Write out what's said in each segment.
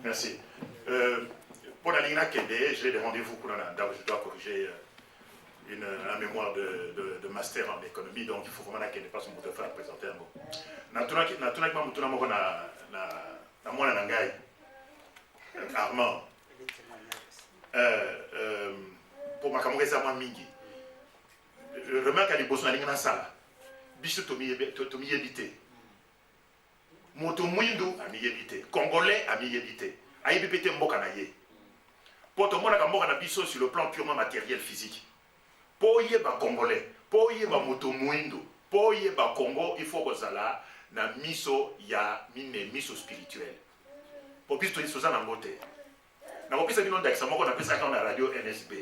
Merci. Pour la ligne KD, j'ai des rendez-vous pour je dois corriger un mémoire de master en économie, donc il faut vraiment qu'elle ne passe mon téléphone à présenter un mot. Armand, pour ma camarade à moi mingi, remarque à l'ébosson à l'ingénieur sala, biso tomi yebite, moto mwindu a mi yebite, congolais a mi yebite, a yebite mboka na ye. Pour tout le monde mboka na biso sur le plan purement matériel physique. Pour yeba congolais, pour yeba moto mwindu, pour yeba Congo, il faut que ça là na miso ya mine miso spirituel. Pour biso to soza na ngote. Na kopisa bino ndakisa moko na pesa ka na radio NSB.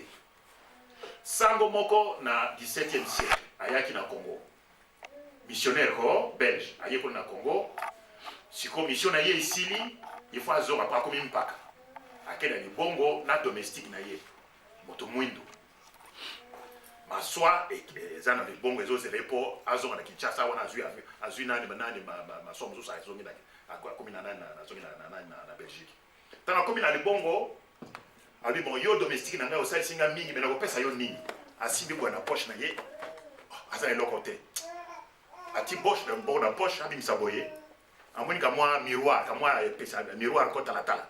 Sango moko na 17e siècle ayaki na Congo. Missionnaire ko belge ayeko na Congo. Siko mission na ye isili, il faut azora pa komi mpaka. Akela ni bongo na domestique na ye. Moto mwindu. Maswa ezana ni bongo ezo zelepo azora na Kinshasa wana azui nani maswa mzo sa ezo mina komi na Belgique. Tana komi na bongo abi bon yo domestique na nga osali singa mingi mais na kopesa yo nini asibi kwa na poche na ye azana eloko te ati poche de bon na poche abi misaboye amoni ka moi miroir ka moi pesa miroir ko tala tala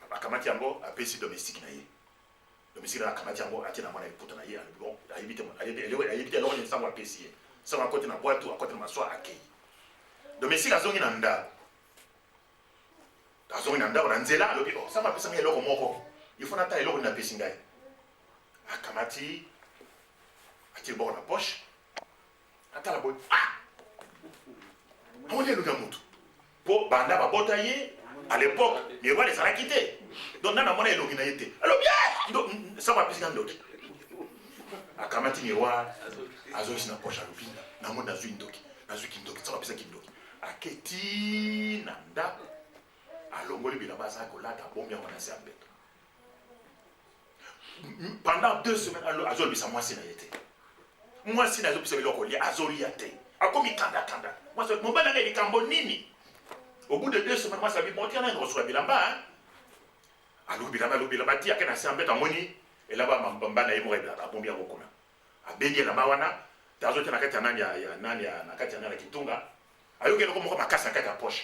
akamati yango apesi domestique na ye domestique na akamati yango ati na mwana eputa na ye bon ayibite eloko ni sango apesi ye sango akote na boîte ou akote na maswa akei domestique azongi na nda azongi na ndako na nzela alobi oh ça m'a pesanga eloko moko il faut nata eloko na pesi ngai akamati ati boko na poche atala boy amoni eluka mutu po banda babota ye à l'époque miroir ezalaki te donc nana mona elongi na ye te alobi ça m'a pesanga ndoki akamati miroir azongisi na poche alobi namoni nazwi ndoki ça m'a pesanga ndoki aketi na ndako alongoli bilamba za kolata bombi yango na se ambeto pendant 2 semaines azolibisa mwasi na ye te mwasi na azobisa biloko lia azolia te akomi kanda mobali nanga likambo nini au bout de 2 semaines mwasi abi monti ana ngosula bilamba alobi bilamba ti ake na se ambeto amoni elaba mamba na ye moko ebila bombi yango kuna abengi elamba wana tazote na kati ya nani ya na kati ya nani ya kitunga ayoki eloko moko makasi na kati ya poche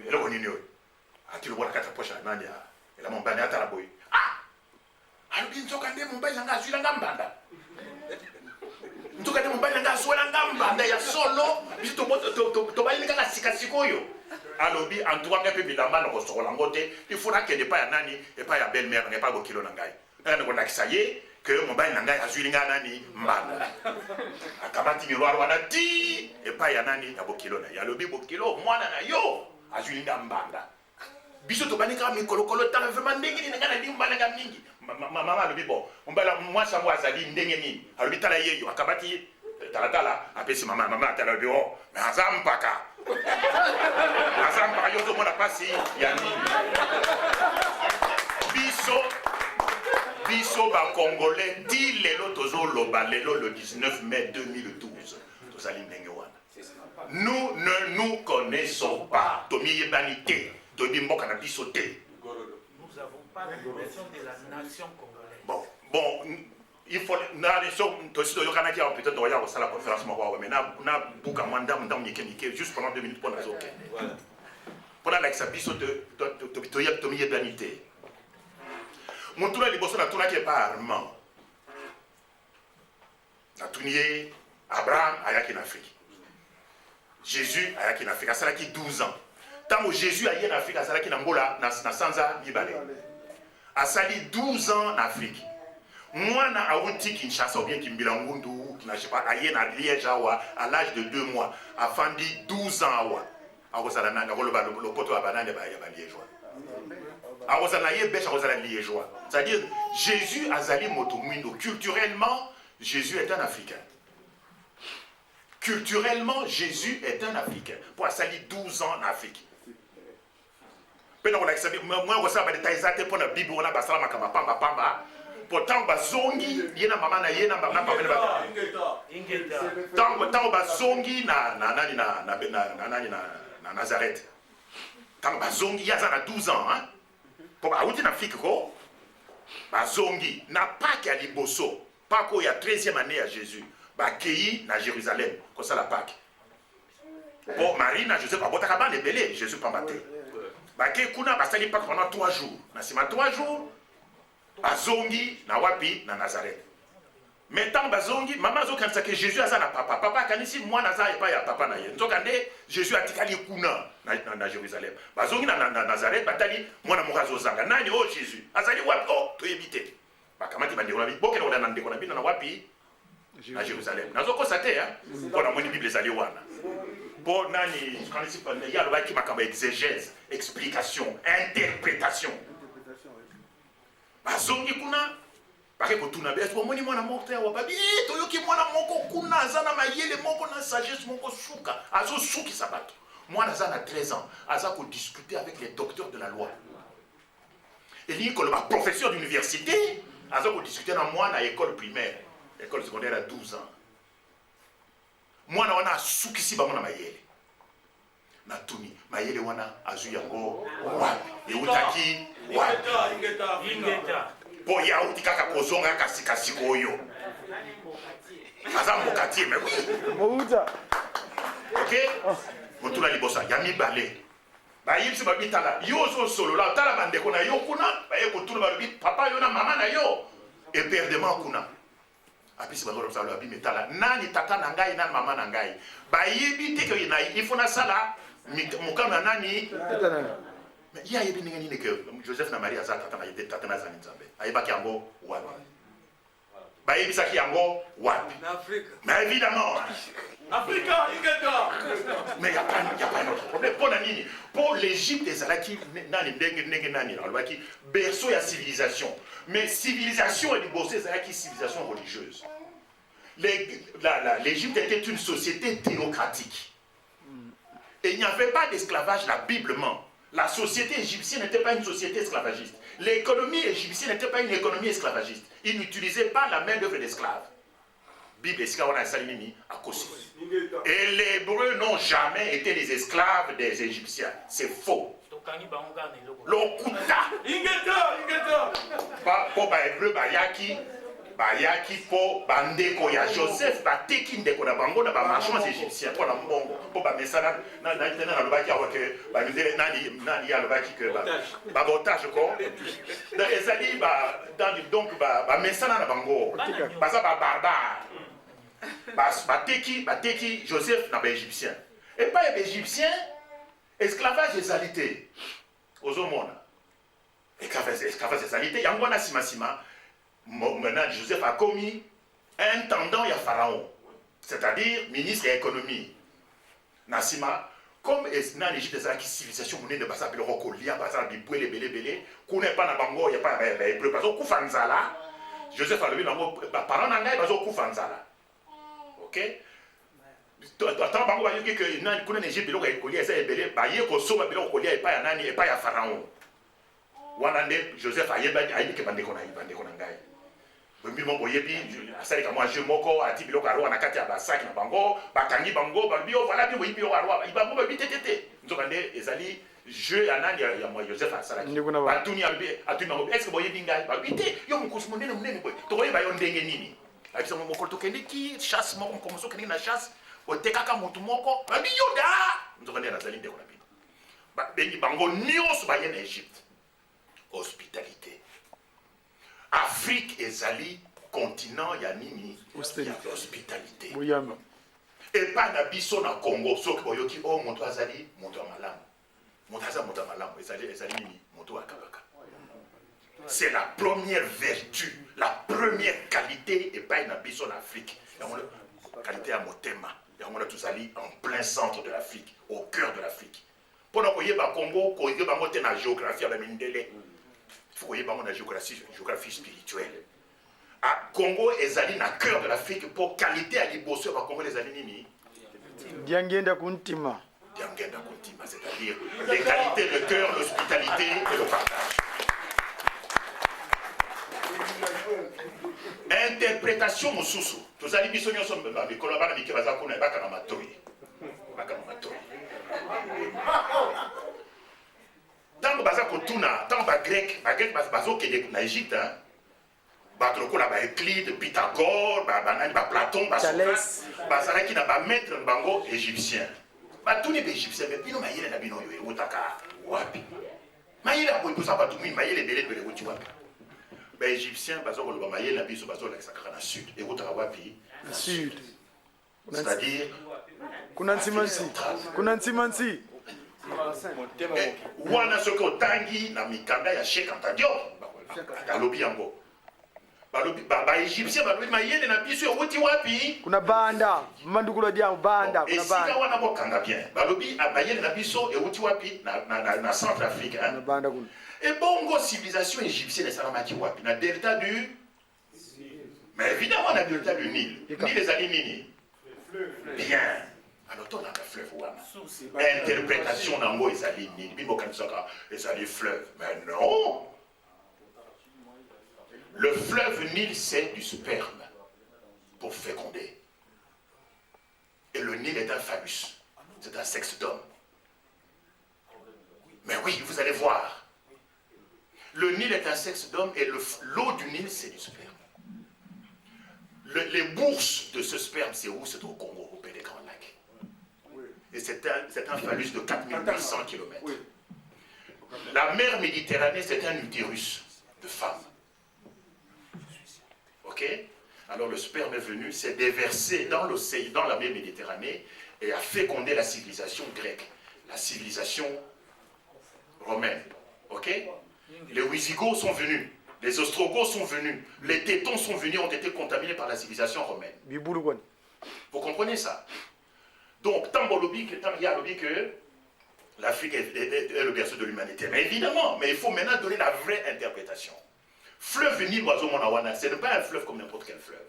eloko nini oyo ati lobola kati ya poche ya nani ya elamba mbani atala boye alobi nzoka nde mobali nanga azwilanga mbanda nzoka nde mobali nanga azwelanga mbanda ya solo biso tobalini kaka sikasika oyo alobi antuka mpe bilamba na kosokola ngo te il faut nakende epai ya nani epai ya belle mère nanga epai bokilo na ngai nanga nakolakisa ye ke mobali na ngai azwilinga nani mbanda akamati miroir wana ti epai ya nani ya bokilo na ye alobi bokilo mwana na yo azwilinga mbanda biso tobani kaka mikolokolo tala vraiment ndenge nini nga na limbalanga mingi mama alobi bon mbala mwasi yango azali ndenge nini alobi tala yeyo akabati talatala apesi mama atala alobi o mais aza mpaka yo ozomona pasi ya nini biso bacongolais ti lelo tozoloba lelo le 19 mai 2012 tozali ndenge wana nous ne nous connaissons pas tomi yebani te toyebi mboka na biso te. Nous n'avons pas de version de la nation congolaise. Bon, il faut na nation tosi yokanaki a peut-être oya ko sala conférence moko mais na buka mwanda mike juste pendant 2 minutes pour na zoke. Voilà. Pendant la biso de tomi yebani te. Montuna liboso na tuna ke pa Armand. Na tunier Abraham ayaki en Afrique. Jésus ayaki en Afrique, asalaki 12 ans. Tant que Jésus ayaki en Afrique, asalaki na ngola na sanza mibale. Asali 12 ans en Afrique. Moi na awuti Kinshasa ou bien Kimbilangundu, qui n'a pas ayé na Liège à l'âge de 2 mois, afandi 12 ans awa. Awosala na ngoloba le poto abanane ba liégeois. Awosala ye becha awosala liégeois. C'est-à-dire Jésus azali moto mwindo. Culturellement, Jésus est un Africain. Culturellement, Jésus est un Africain. Pour asali 12 ans en Afrique. Moi, je sais que les gens pour la Bible, on a basala makamba pamba. Pourtant, bazongi, yena mama na yena mama na Tant bazongi na Nazareth. Quand bazongi, il y a 12 ans, hein. Pour Aouti na Afrique, bazongi, n'a pas qu'à Liboso, pas qu'il y a 13e année à Jésus, Bakei na Jérusalem, comme ça la Pâque. Pour Marie na Joseph, Abotakaba les belé, Jésus pas maté. Bakei kuna basali Pâque pendant 3 jours. Na sima 3 jours, bazongi na wapi na Nazareth. Maintenant bazongi, maman zo kanisa que Jésus a na papa. Papa kanisi moi naza et pas ya papa na ye. Nzokande Jésus a tikali kuna na Jérusalem. Bazongi na Nazareth batali moi na mokazo zanga. Nani oh Jésus. Azali wapi oh to éviter. Bakamati bandeko na bi boke na ndeko na bi na wapi na Jérusalem. Nazo ko sate hein. Pour la moni Bible zali wana. Pour nani kanisi pa ya lo baki makamba exégèse, explication, interprétation. Bazongi kuna parce que tout n'a pas été moni mwana morte ya wababi toyoki mwana moko kuna zana mayele moko na sagesse moko suka azo suki sabato mwana zana 13 ans aza ko discuter avec les docteurs de la loi et lui que le professeur d'université aza ko discuter na mwana école primaire école secondaire à 12 ans mwana wana suki si ba mwana mayele na tuni mayele wana azu yango wapi et utaki wapi ingeta pour y avoir des cas kozonga kasi koyo. Aza mokati mais oui. OK? Motuna libosa yami balé. Ba yimsi ba bitala. Yo so solo la tala bande kona yo kuna, ba ye kotuna ba bit papa yo na mama na yo. Et perdement kuna. Apisi ba ngoro sala bi metala. Nani tata na ngai na mama na ngai. Ba yebi te que na ifona sala mukana nani? Il y a des que Joseph na Marie Azata tata na yete tata na zani nzambe. Ayebaki yango wapi. Ba yebisaki yango wapi. Mais évidemment. Africa, mais il n'y a pas un autre problème. Pour nani, pour l'Égypte ezalaki nani ndenge nani alobaki berceau ya civilisation. Mais civilisation et liboso ezalaki civilisation religieuse. L'Égypte était une société théocratique. Et il n'y avait pas d'esclavage là biblement. La société égyptienne n'était pas une société esclavagiste. L'économie égyptienne n'était pas une économie esclavagiste. Ils n'utilisaient pas la main-d'œuvre d'esclaves. Bible à Kossi. Et les Hébreux n'ont jamais été les esclaves des Égyptiens. C'est faux. L'Okuta. Pour les Hébreux, bayaki po bandeko ya Joseph bateki ndeko na bango na ba marchands égyptiens pour la mbongo po ba mesana na lobaki awake ba ndele nani ya lobaki que ba botage ko dans ezali ba donc ba mesana na bango baza ba barbare bateki Joseph na ba égyptien et pas les égyptiens esclavage ezalité ozomona esclavage ezalité yango na sima. Maintenant, Joseph a commis intendant et pharaon, c'est-à-dire ministre et économie. Nasima, comme dans l'Égypte, il y a une civilisation qui est de basa de rocolia, basa de boué, belé, qu'on n'est pas dans Bango, il n'y a pas de hébreu, parce que Koufanzala, Joseph a levé dans parents n'angaï, parce que Koufanzala. Ok? Attends, Bango, il y a que dans l'Égypte, il y a un collier, il y a un belé, il y a un collier, il y a un pas à pharaon. Wanande Joseph a yeba que bande kona ngai. Bimimo boyebi asali ka moi je moko ati biloko aro na kati ya basaki na bango bakangi bango babio voilà bi boyebi aro ibango babi tetete nzokande ezali jeu anani ya moi Joseph asalaki batuni atuni bango est-ce que boyebi ngai babite yo mukusu munene boy to boyeba yo ndenge nini abisa moko to kende ki chasse moko komoso kende na chasse otekaka mutu moko babi yo da nzokande azali ndeko na bi ba bengi bango nyos ba yene Égypte. Hospitalité. Afrique et Zali, continent, il y a nini, hospitalité. Et pas n'abisso na Congo, sauf que yoki oh monto azali, monto malam, monto malam, ezali nini, monto akabaka. C'est la première vertu, la première qualité et pas n'abisso en Afrique. Qualité à Motema, et on a tous allé en plein centre de l'Afrique, au cœur de l'Afrique. Pendant qu'on y est Congo, qu'on y est la géographie à la Mindele. Il faut que la géographie spirituelle. À Congo, les alliés dans le cœur de l'Afrique pour qualité à l'Ibosso, à Congo, les alliés Diangenda Kuntima. Diangenda Kuntima, c'est-à-dire les qualités de cœur, l'hospitalité et le partage. Interprétation Moussousou. Tous les alliés sont les collaborateurs qui sont les Bakanamatori. tuna tant ba grec bazo kende na Égypte hein bato lokola ba Euclide Pythagore ba Platon ba Socrate bazalaki na ba maître bango égyptien batuni ba égyptien mais bino mayele na bino yo utaka wapi mayele a pour ça batu mayele belé wuti wapi ba égyptien bazo koloba mayele na biso bazo la sakara na sud et utaka wapi na sud c'est-à-dire kuna nsimansi wana soki otangi na mikanda ya Cheikh Anta Diop alobi yango baégyptien balobi mayele na biso euti wapi kuna banda mandukulu diamo banda kuna esika banda wana bokanga bien balobi mayele na biso euti wapi na Centrafrique kuna banda kuna ebongo civilisation égyptienne esalamaki wapi na delta du mais évidemment na delta du Nil Nil ezali nini bien alors on a le fleuve wana interprétation nango ezali nini bibokanisaka ezali fleuve mais non le fleuve Nil c'est du sperme pour féconder et le Nil est un phallus c'est un sexe d'homme mais oui vous allez voir le Nil est un sexe d'homme et l'eau du Nil c'est du sperme les bourses de ce sperme c'est où? C'est au Congo au pays des Grands Lacs. Et c'est un phallus de 4800 km. La mer Méditerranée, c'est un utérus de femme. Ok? Alors le sperme est venu, s'est déversé dans l'océan, dans la mer Méditerranée, et a fécondé la civilisation grecque, la civilisation romaine. Ok? Les Wisigoths sont venus, les Ostrogoths sont venus, les Tétons sont venus, ont été contaminés par la civilisation romaine. Vous comprenez ça? Donc, tant il y a lobby que l'Afrique est le berceau de l'humanité. Mais évidemment, mais il faut maintenant donner la vraie interprétation. Fleuve Nil, ce n'est pas un fleuve comme n'importe quel fleuve.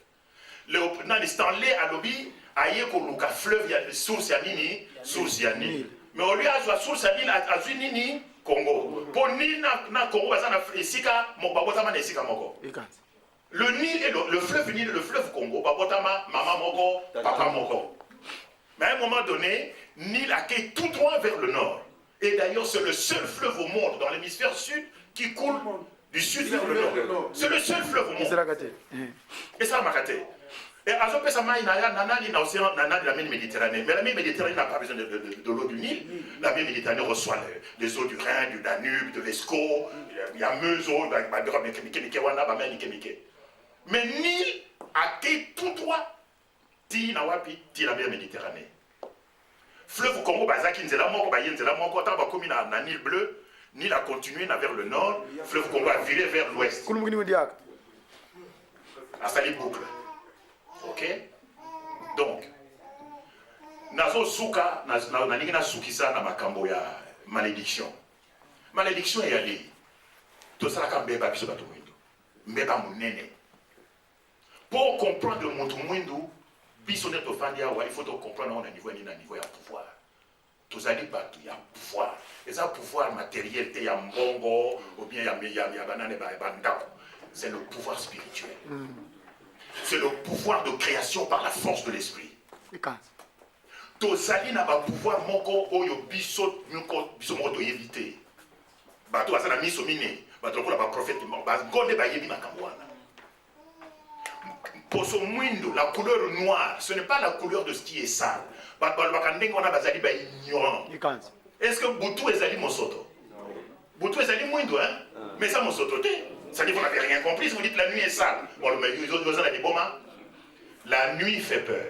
Dans les Stanley, à lobby, aïe koluka fleuve, il y a des sources à Nini, sources à Nil. Mais au lieu de source à Nil, à Nini, Congo. Pour Nil, na Congo, le Nil et le fleuve Nil, le fleuve Congo, maman moko, papa moko. Mais à un moment donné, Nil a quitté tout droit vers le nord. Et d'ailleurs, c'est le seul fleuve au monde dans l'hémisphère sud qui coule du sud vers le nord. C'est le seul fleuve au monde. Et ça m'a raté. Et à ce moment-là, il y a l'océan, la mer Méditerranée. Mais la mer Méditerranée n'a pas besoin de l'eau du Nil. La mer Méditerranée reçoit les eaux du Rhin, du Danube, de l'Escaut. Il y a Meuse, mais Nil a été tout droit. Ti na wapi, ti la mer Méditerranée. Fleuve Congo, Bazaki, Nzela Moko, Bayenzela Moko, Taba Komi na Nil bleu. Nil a continué vers le nord. Fleuve Congo a viré vers l'ouest. A sali boucle. Ok? Donc, Nazo Souka, Nanigina Soukisa, na makambo ya malédiction. Malédiction est allée. Tout ça, la Mbeba, Biso Batoumendo. Mbeba Mounene. Pour comprendre le Moutoumoindou, il faut comprendre à niveau de pouvoir. Tous allez battre, il y a pouvoir. Et ça, pouvoir matériel, il y a mbongo, ou bien il y a banane et bandako. C'est le pouvoir spirituel. C'est le pouvoir de création par la force de l'esprit. Tous allez n'a pas pouvoir moko oyo biso moto éviter. Bato asana miso mine, bato ko la prophète mort, ba gonde ba yebi na kamwana. Pour ce mwindo, la couleur noire, ce n'est pas la couleur de ce qui est sale. Est-ce que Boutou est Ali Mosoto? Boutou est Ali Mwindo, hein? Mais ça, Mosoto, ça dit que vous n'avez rien compris si vous dites que la nuit est sale. Bon, mais les autres voisins ont dit, bon, la nuit fait peur.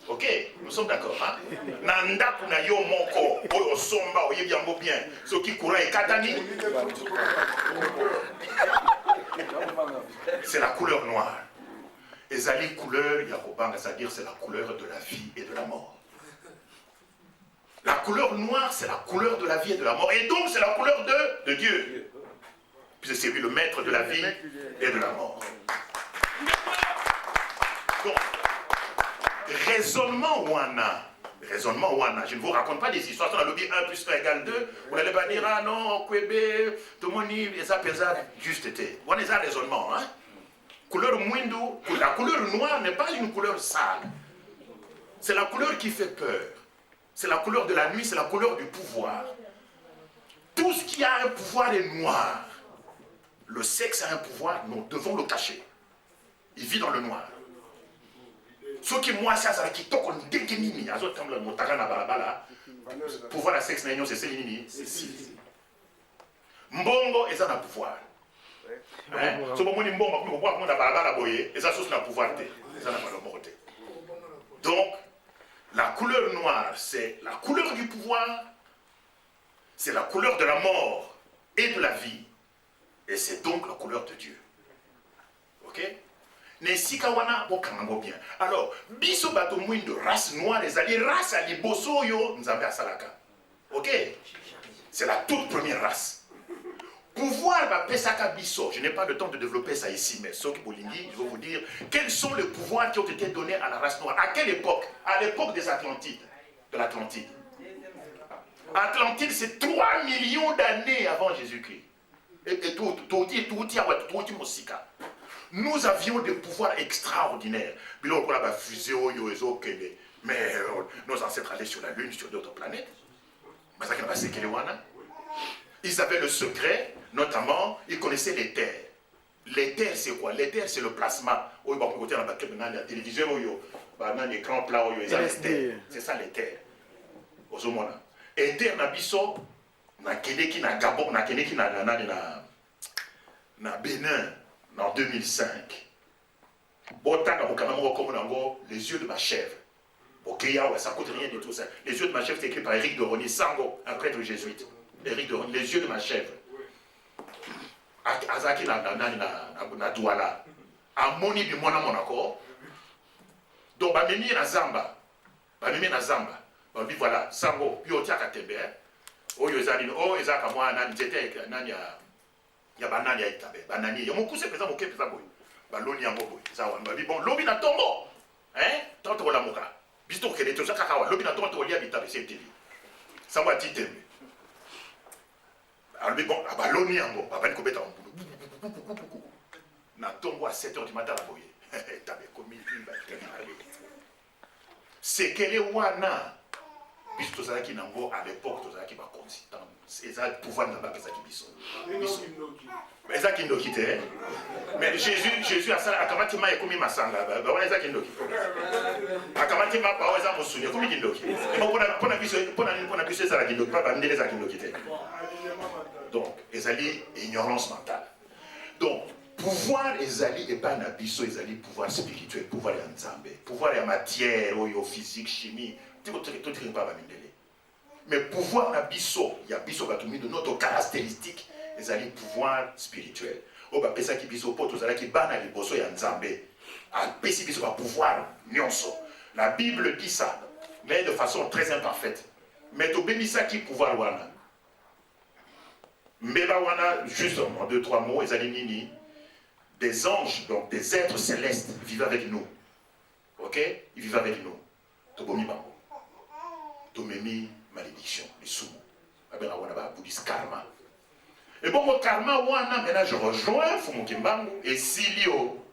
Ok, nous sommes d'accord, hein? Nanda kuna yo moko, oyo somba, oye bien bien, ce qui courant est katani. C'est la couleur noire. Ezali couleur Yakobanga, c'est-à-dire c'est la couleur de la vie et de la mort. La couleur noire, c'est la couleur de la vie et de la mort. Et donc, c'est la couleur de Dieu. Puisque c'est lui le maître de la vie et de la mort. Donc, raisonnement Wana, je ne vous raconte pas des histoires. On a le 1 plus 1 égale 2. On n'allait pas dire, ah non, Kwebe, Tomoni, ça pesa, juste été. On est à raisonnement, hein? Couleur mouindou, la couleur noire n'est pas une couleur sale. C'est la couleur qui fait peur. C'est la couleur de la nuit, c'est la couleur du pouvoir. Tout ce qui a un pouvoir est noir. Le sexe a un pouvoir, nous devons le cacher. Il vit dans le noir. Ce qui moi, ça, c'est qui toque on déguenini. Comme le motaga na balabala. Pouvoir la sexe na c'est Céline, c'est si. Mbongo, et ça n'a pouvoir. Ce moment où mbongo, on voit qu'on a balabala boye, et ça, c'est n'a pouvoir. Et ça n'a pas le morté. Donc, la couleur noire, c'est la couleur du pouvoir, c'est la couleur de la mort et de la vie. Et c'est donc la couleur de Dieu. Ok? Bien. Alors, biso bato de race noire, les alliés, race à liboso yo, nzambe asalaka. Ok? C'est la toute première race. Pouvoir va pesaka biso. Je n'ai pas le temps de développer ça ici, mais ce qui je vais vous dire quels sont les pouvoirs qui ont été donnés à la race noire. À quelle époque? À l'époque des Atlantides. De l'Atlantide. Atlantide, c'est 3 millions d'années avant Jésus-Christ. Nous avions des pouvoirs extraordinaires. Mais nos ancêtres allaient sur la Lune, sur d'autres planètes. Ils avaient le secret, notamment, ils connaissaient les terres. Les terres, c'est quoi? Les terres, c'est le plasma. La télévision, l'écran plat, c'est ça les terres. Et terre, nabiso, na Keneki, na Gabon, na Keneki, na Bénin, en 2005. Les yeux de ma chèvre. Ça ne coûte rien du tout ça. Les yeux de ma chèvre, c'est écrit par Éric de Rony Sango, un prêtre jésuite. Éric de Rony, les yeux de ma chèvre. Azaki na Douala. Amoni bi mwana monako. Donc, bamemi na Zamba. Bamemi na Zamba. Babi voilà, Sango, puis au tiaka tembe. Oyo ezali, ezaka mwana nzete nani ya banani ya itabe. Banani, ya mokuse pesa moke pesa boy. Baloni yango boy. Zawa babi bon, lobi na tombo. Hein? Tanto wala moka. Bisto kele to saka kawa, lobi na tombo to lia bitabe c'est télé. Sango ati tembe. Alors bon, baloni yango, babani ko beta on. Na tombo à 7h du matin la boy. Tabe komi ba c'est qu'elle est wana. Puisque tous ceux qui n'ont pas à l'époque, tous ceux qui va consistant, c'est ça le pouvoir n'a pas que ça qui bison. Mais ça qui nous quitte. Mais Jésus a ça. Akamati ma ekomi masanga. Bah voilà ça qui nous quitte. Akamati ma pa oza mosunya. Komi qui nous quitte. Et bon pour na biso ça qui nous pas bandele ça qui nous quitte. Donc ezali ignorance mentale. Donc pouvoir ezali et pas na biso ezali pouvoir spirituel, pouvoir ya nzambe, pouvoir ya matière, oyo physique, chimie. Mais pouvoir na biso, il y a biso batumi de notre caractéristique, les alliés pouvoir spirituel. O ba pesa ki biso poto zala ki bana liboso ya nzambe. A pesi biso ba pouvoir nyonso. La Bible dit ça, mais de façon très imparfaite. Mais to bemisa ki pouvoir wana. Mbeba wana juste en 2-3 mots, les alliés nini, des anges, donc des êtres célestes vivent avec nous. OK? Ils vivent avec nous. To bomi bango. Memi malédiction, les sous. Bouddhiste karma. Et bon, mon karma, maintenant je rejoins Fumukimbangu et Silio.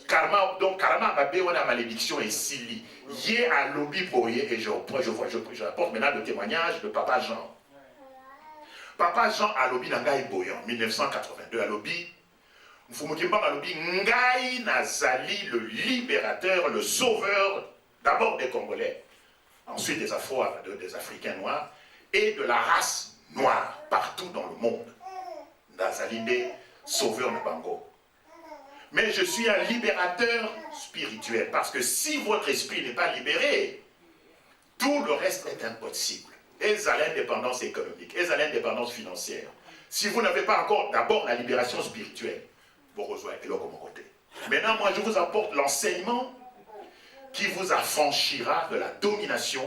Karma, donc karma, ma malédiction et Sili. Yé à lobby boye et je rapporte maintenant le témoignage de Papa Jean. Papa Jean à lobby Nangaï Boye en 1982 à lobby. Fumukimbangu à lobby Ngai Nazali, le libérateur, le sauveur, d'abord des Congolais. Ensuite des Africains noirs, et de la race noire partout dans le monde. Nazalinde, sauveur de Bango. Mais je suis un libérateur spirituel, parce que si votre esprit n'est pas libéré, tout le reste est impossible. Et à l'indépendance économique, et à l'indépendance financière. Si vous n'avez pas encore d'abord la libération spirituelle, vous rejoignez l'autre comme côté. Maintenant, moi, je vous apporte l'enseignement qui vous affranchira de la domination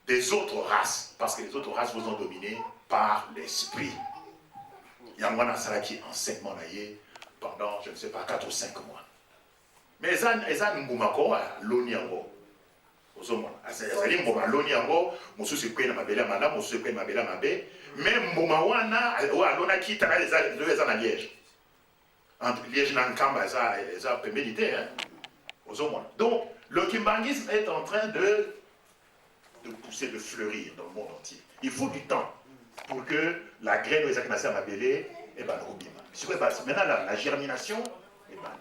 des autres races, parce que les autres races vous ont dominé par l'esprit. Il y a un mois qui enseignement pendant, je ne sais pas, 4 ou 5 mois. Mais ils ont mbumako à l'oniango. Ils ont l'oniango, monsieur se prenne ma belle madame, monsieur se prenne ma belle mabe, même mbumawana, ou à l'ona qui t'a les ans à Liège. Entre Liège et Nankamba, ils ont peu médité, hein. Donc, le kimbangisme est en train de pousser, de fleurir dans le monde entier. Il faut du temps pour que la graine de Isaac à Mabélé, et ben, maintenant la germination, et ben,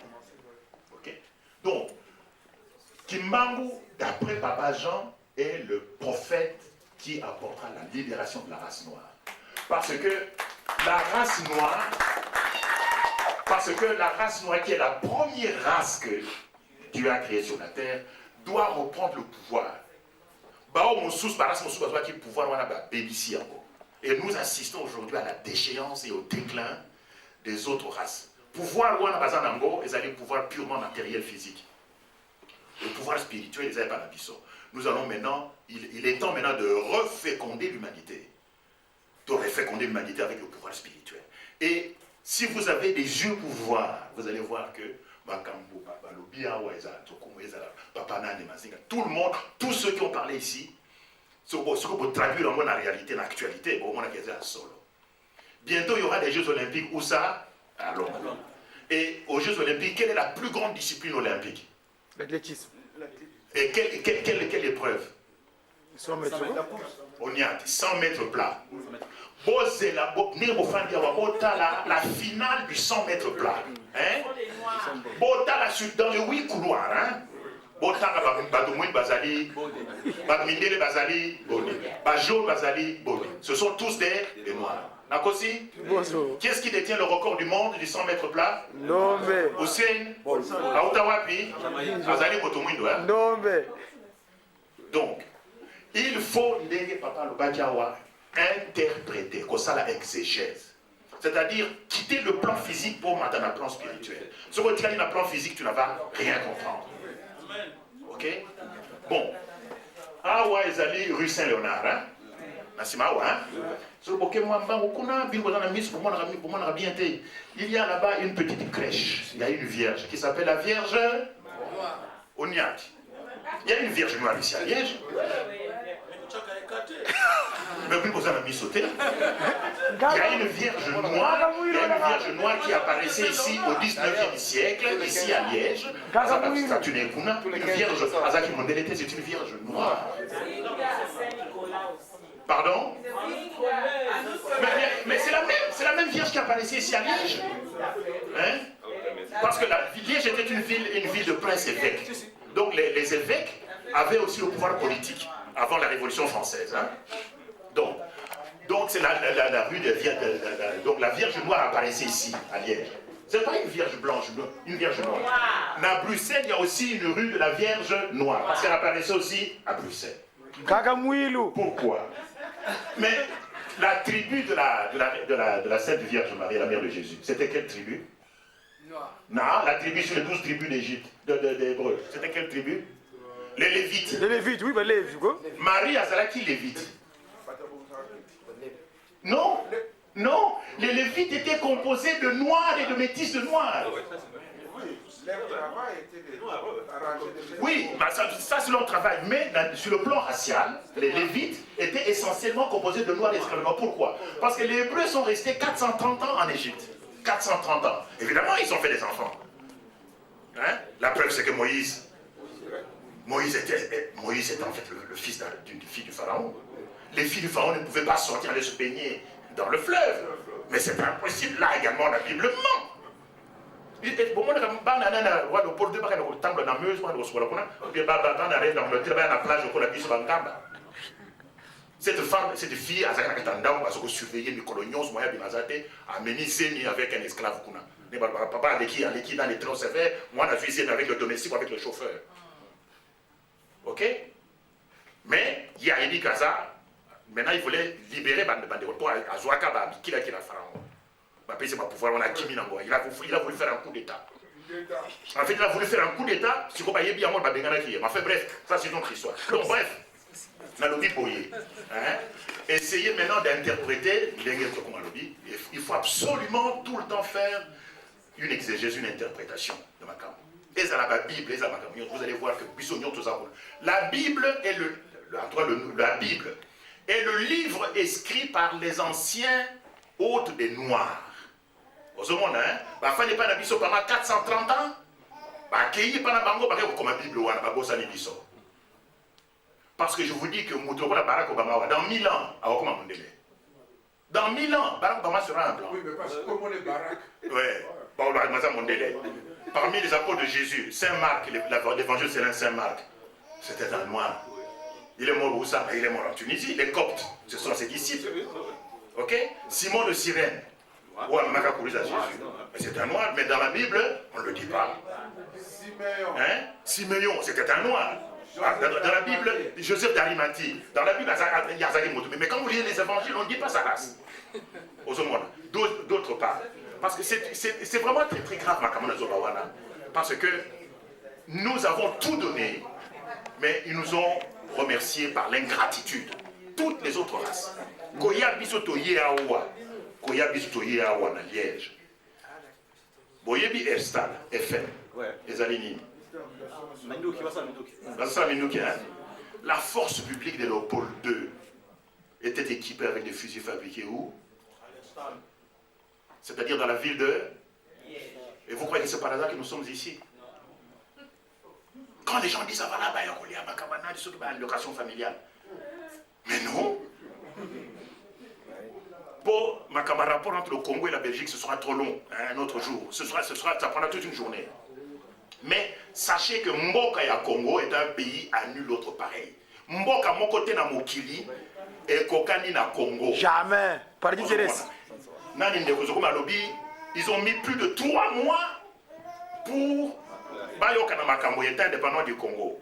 ok. Donc, Kimbangu, d'après Papa Jean, est le prophète qui apportera la libération de la race noire. Parce que la race noire, qui est la première race que Dieu a créée sur la terre, doit reprendre le pouvoir. Et nous assistons aujourd'hui à la déchéance et au déclin des autres races. Pouvoir est pouvoir purement matériel, physique. Le pouvoir spirituel, ils pas la biso. Nous allons maintenant, il est temps maintenant de reféconder l'humanité. De reféconder l'humanité avec le pouvoir spirituel. Et si vous avez des yeux pour voir, vous allez voir que tout le monde, tous ceux qui ont parlé ici, ce que vous traduire en la réalité, dans l'actualité, bientôt il y aura des Jeux Olympiques. Où ça? À Londres. Et aux Jeux Olympiques, quelle est la plus grande discipline olympique? L'athlétisme. Et quelle épreuve? 100 mètres. On y a 100 mètres plat. La finale du 100 mètres plat. Hein? Dans les 8 couloirs. Hein? Ce sont tous des noirs. Qui est-ce qui détient le record du monde du 100 mètres plat? Hussein Aoutawapi Azali Motomwindo. Donc, il faut, Papa Lobakiawa, interpréter, comme ça la exégèse. C'est-à-dire quitter le plan physique pour maintenant le plan spirituel. Si tu as le plan physique, tu ne vas rien comprendre. Ok? Bon. Awa Ezali, rue Saint-Léonard. Hein? Nasimawa, hein? Il y a là-bas une petite crèche. Il y a une vierge qui s'appelle la Vierge Oniat. Il y a une vierge noire ici à Liège. Mais vous avez mis sauter. Il y a une vierge noire qui apparaissait ici au 19e siècle, ici à Liège. C'est une vierge, Azaki Mondelete, c'est une vierge noire. Pardon? Mais c'est la même vierge qui apparaissait ici à Liège. Hein? Parce que Liège était une ville de princes-évêques. Donc les évêques avaient aussi le pouvoir politique avant la Révolution française. Hein? Donc c'est la rue de donc la Vierge Noire apparaissait ici, à Liège. C'est pas une Vierge blanche, une Vierge noire. Mais à Bruxelles, il y a aussi une rue de la Vierge Noire, parce qu'elle apparaissait aussi à Bruxelles. Pourquoi? Mais la tribu de la Sainte Vierge Marie, la mère de Jésus, c'était quelle tribu? Non, la tribu sur les 12 tribus d'Égypte, d'Hébreux. C'était quelle tribu? Les Lévites. Les Lévites, oui, les Lévites. Marie Azalaki Lévite. Non, non, les Lévites étaient composés de noirs et de métis de noirs. Oui, ça c'est leur travail. Mais sur le plan racial, les Lévites étaient essentiellement composés de noirs et d'esclaves. Pourquoi? Parce que les Hébreux sont restés 430 ans en Égypte. 430 ans. Évidemment, ils ont fait des enfants. Hein? La preuve, c'est que Moïse était en fait le fils d'une fille du pharaon. Les filles du pharaon ne pouvaient pas sortir aller se baigner dans le fleuve. Mais c'est pas impossible. Là également, la Bible ment. Cette fille, elle surveillait les coloniaux, avec un esclave. Papa allait dans les trains, moi, je suis avec le domestique ou avec le chauffeur. Ok? Mais il y a Eli Gaza, maintenant il voulait libérer Bandeko à Zouaka, qui a pharaon. Il a voulu faire un coup d'État. En fait, il a voulu faire un coup d'État, si vous voyez bien, bref, ça c'est une autre histoire. Donc, bref, essayez maintenant d'interpréter, il faut absolument tout le temps faire une exégèse, une interprétation de ma carte. Et ça, la Bible, vous allez voir que la Bible est le livre écrit par les anciens hôtes des Noirs. Au monde, hein? La fin n'est pas la Bible pendant 430 ans. Parce que je vous dis que dans 1000 ans, Dans 1000 ans, Barack Obama sera un blanc. Oui, mais parce que comme on est Barack. Ouais. Bon, parmi les apôtres de Jésus, Saint Marc, l'évangile c'est Saint Marc, c'était un noir. Il est mort où ça? Il est mort en Tunisie. Les Coptes, ce sont ses disciples. Ok? Simon de Cyrène. Ou à Jésus. C'est un noir, mais dans la Bible, on ne le dit pas. Siméon. Hein? Siméon, c'était un noir. Dans la Bible, Joseph d'Arimathie. Dans la Bible, il y a Zaki Motomé. Mais quand vous lisez les évangiles, on ne dit pas sa race. D'autre part. Parce que c'est vraiment très très grave, Makamana Zobawana. Parce que nous avons tout donné, mais ils nous ont remerciés par l'ingratitude. Toutes les autres races. Koya bisoto yeawa. Koya bisoto yeawa na Liège. Boyebi Erstal, FM. Ezalini. La force publique de Léopold II était équipée avec des fusils fabriqués où? C'est-à-dire dans la ville de... Et vous croyez que c'est par hasard que nous sommes ici? Quand les gens disent, ah voilà, il y a une location familiale. Mais non. Pour ma camarade, rapport entre le Congo et la Belgique, ce sera trop long, hein, un autre jour. Ça prendra toute une journée. Mais sachez que Mboka ya Congo est un pays à nul autre pareil. Mboka mon côté na Mokili et Kokani na Congo. Jamais. Par Thérèse. Ils ont mis plus de 3 mois pour Bayoka na Makambo, état indépendant du Congo.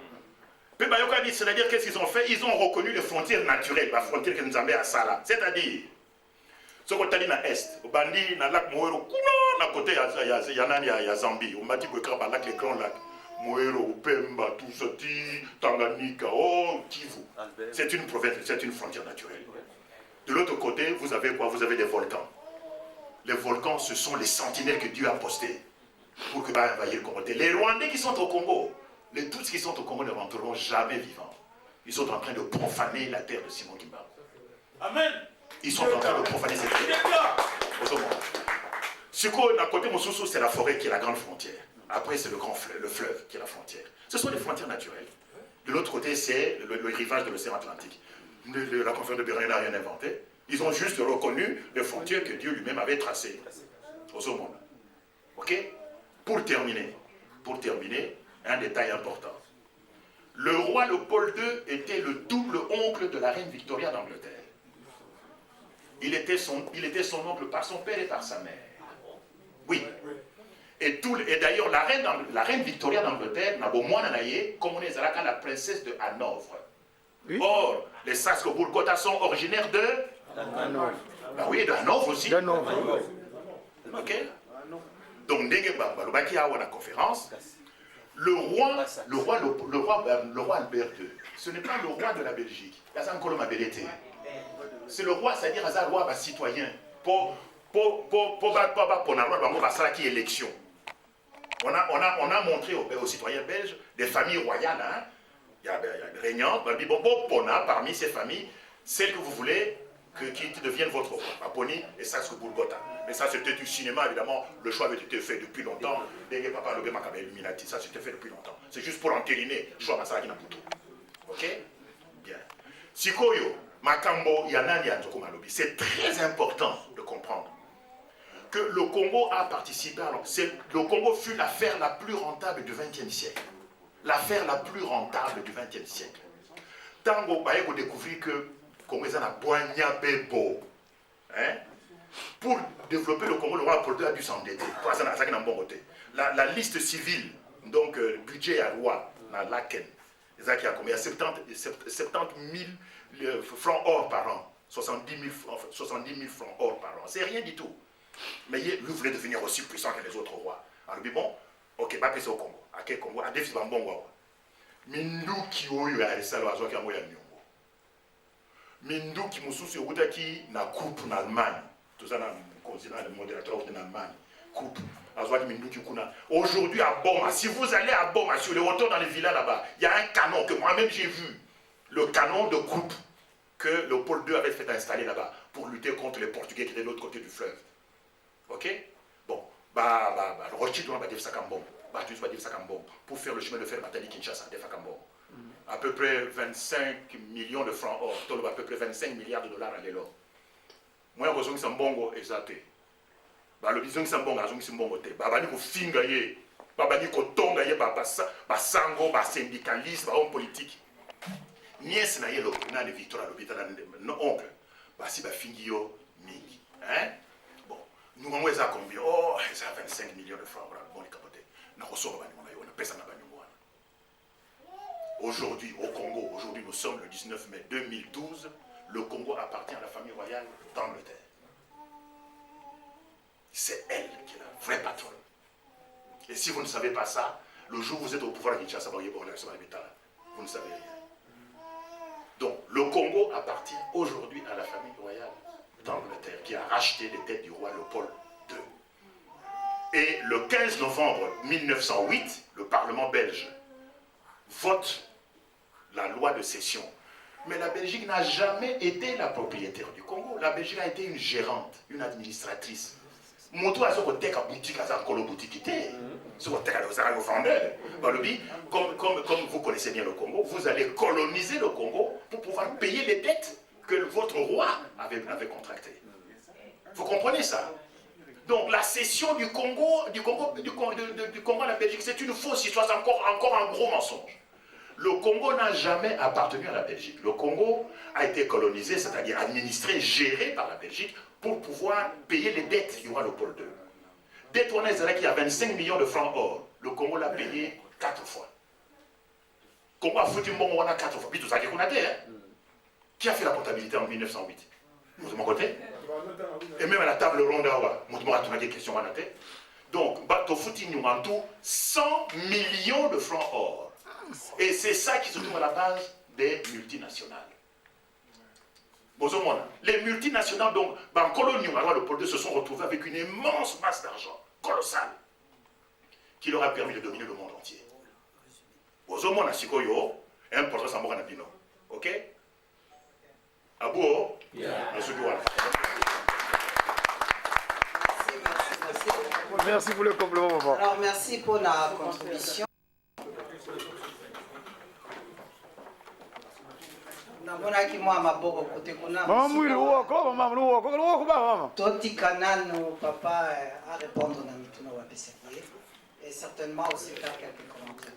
Puis Bayoka dit, c'est-à-dire qu'est-ce qu'ils ont fait? Ils ont reconnu les frontières naturelles, la frontière que nous avons à Sala. C'est-à-dire, ce qu'on a dit dans l'Est, au Bandi, dans le lac Moero, à côté, il y a Zambie, au Mati Bouekra, lac, les grands lacs. Moero, Pemba, tout ça, Tanganyika, oh, Kivu. C'est une province, c'est une frontière naturelle. De l'autre côté, vous avez quoi? Vous avez des volcans. Les volcans, ce sont les sentinelles que Dieu a postés pour que va envahir le Congo. Les Rwandais qui sont au Congo, les Tutsis qui sont au Congo ne rentreront jamais vivants. Ils sont en train de profaner la terre de Simon Kimba. Amen. Ils sont en train de profaner cette terre. Ce qu'on a à côté de Moussoussou, c'est la forêt qui est la grande frontière. Après, c'est le fleuve qui est la frontière. Ce sont des frontières naturelles. De l'autre côté, c'est le rivage de l'océan Atlantique. La conférence de Berlin n'a rien inventé. Ils ont juste reconnu les frontières que Dieu lui-même avait tracées au monde. Ok? Pour terminer, un détail important. Le roi Léopold II était le double oncle de la reine Victoria d'Angleterre. Il était son oncle par son père et par sa mère. Oui. Et d'ailleurs, la reine Victoria d'Angleterre n'a beau moins comme on est la princesse de Hanovre. Oui. Or, les Saxe-Cobourg-Gotha sont originaires de Hanovre. Ah oui, de Hanovre aussi. Hanovre. Ok. Donc, à la conférence, le roi Albert II, ce n'est pas le roi de la Belgique. C'est le roi, c'est-à-dire un roi citoyen. Pour élection. On a montré aux citoyens belges des familles royales. Hein. Il y a régnantes. Parmi ces familles, celle que vous voulez qui devienne votre roi. Aponi et Saxe-Cobourg-Gotha. Mais ça, c'était du cinéma, évidemment. Le choix avait été fait depuis longtemps. Ça, c'était fait depuis longtemps. C'est juste pour entériner le choix Masaraki Naputo. Ok? Bien. Sikoyo, Makambo, Yanani, Anzoko Malobi. C'est très important de comprendre que le Congo a participé. Alors, le Congo fut l'affaire la plus rentable du XXe siècle. L'affaire la plus rentable du XXe siècle. Tango, vous découvrir que Congo est un Boigna Bebo. Pour développer le Congo, le roi Léopold II a dû s'endetter. La liste civile, donc budget à roi, dans l'Aken, il y a 70 000 francs or par an. 70 000 francs or par an. C'est rien du tout. Mais lui voulait devenir aussi puissant que les autres rois. Alors, bon, ok, pas au Congo. À quel Congo? À défi, bon roi. Minduki oyo ya resalo azoki yango ya nyongo. Minduki mususu utaki na coupe en Allemagne. Tout ça dans le continent, le modérateur en Allemagne. Coupe. Azoki Minduki kuna. Aujourd'hui à Boma, si vous allez à Boma, sur les hauteurs dans les villas là-bas, il y a un canon que moi-même j'ai vu. Le canon de coupe que Léopold II avait fait installer là-bas pour lutter contre les Portugais qui étaient de l'autre côté du fleuve. Ok? Bon. Le Rothschild va dire ça comme bon. Pour faire le chemin de fer Matadi-Kinshasa, à peu près 25 millions de francs or, à peu près 25 milliards de dollars à l'élo. Moi, je suis un bongo exacté. Le bison qui est bon, je bon côté. Babani ko finga ye, babani ko tonga ye, basango, syndicaliste, homme politique. Nièce na ye le na de victoire à l'hôpital non oncle. Si ba fingi yo mingi. Hein? Bon, nous avons ça combien? Oh, ça 25 millions de francs. Bon, les capotés. Na ressort bani on a pesa na bani. Aujourd'hui, au Congo, aujourd'hui nous sommes le 19 mai 2012, le Congo appartient à la famille royale d'Angleterre. C'est elle qui est la vraie patronne. Et si vous ne savez pas ça, le jour où vous êtes au pouvoir à Kinshasa, vous ne savez rien. Donc, le Congo appartient aujourd'hui à la famille royale d'Angleterre, qui a racheté les dettes du roi Léopold II. Et le 15 novembre 1908, le Parlement belge vote la loi de cession. Mais la Belgique n'a jamais été la propriétaire du Congo. La Belgique a été une gérante, une administratrice. Moto a boutique à boutique. Comme vous connaissez bien le Congo, vous allez coloniser le Congo pour pouvoir payer les dettes que votre roi avait contractées. Vous comprenez ça? Donc la cession du Congo à la Belgique, c'est une fausse histoire, c'est encore un gros mensonge. Le Congo n'a jamais appartenu à la Belgique. Le Congo a été colonisé, c'est-à-dire administré, géré par la Belgique pour pouvoir payer les dettes du roi Léopold II. Dette on a qui a 25 millions de francs or. Le Congo l'a payé 4 fois. Le Congo a foutu mon 4 fois. Qui a fait la comptabilité en 1908? Vous de mon côté? Et même à la table ronde, vous avez des questions. Donc, nous avons en tout 100 millions de francs or. Et c'est ça qui se trouve à la base des multinationales. Les multinationales, donc, en colonie, le Pôle 2 se sont retrouvés avec une immense masse d'argent, colossale, qui leur a permis de dominer le monde entier. Ok? Abou, Merci pour le complément, maman. Alors, merci pour la contribution. Totika nano papa à répondre dans le tournoi et certainement aussi faire quelques commentaires.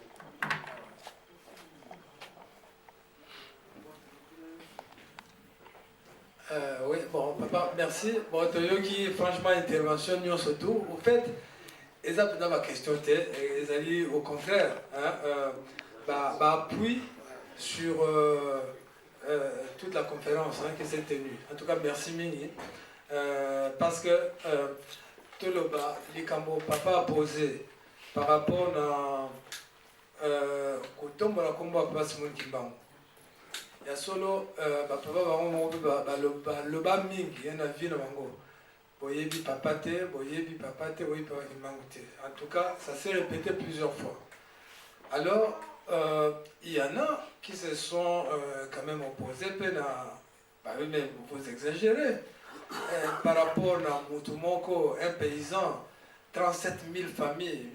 Oui, bon, papa, merci. Bon, Toyoki, franchement, intervention, nous surtout. Au fait, exactement ma question était, au contraire, appui sur toute la conférence qui s'est tenue. En tout cas, merci Mini. Parce que tout le bas, les cambo papa a posé par rapport à Kotombo la combo à Simon Kimbango. Il y a solo papa le bas mingi, il y a une vie dans Mango. Boyebi papate, boyebi papate, boyebi papate. En tout cas, ça s'est répété plusieurs fois. Alors, il y en a qui se sont quand même opposés, même vous exagérez, par rapport à Moutoumoko, un paysan, 37 000 familles,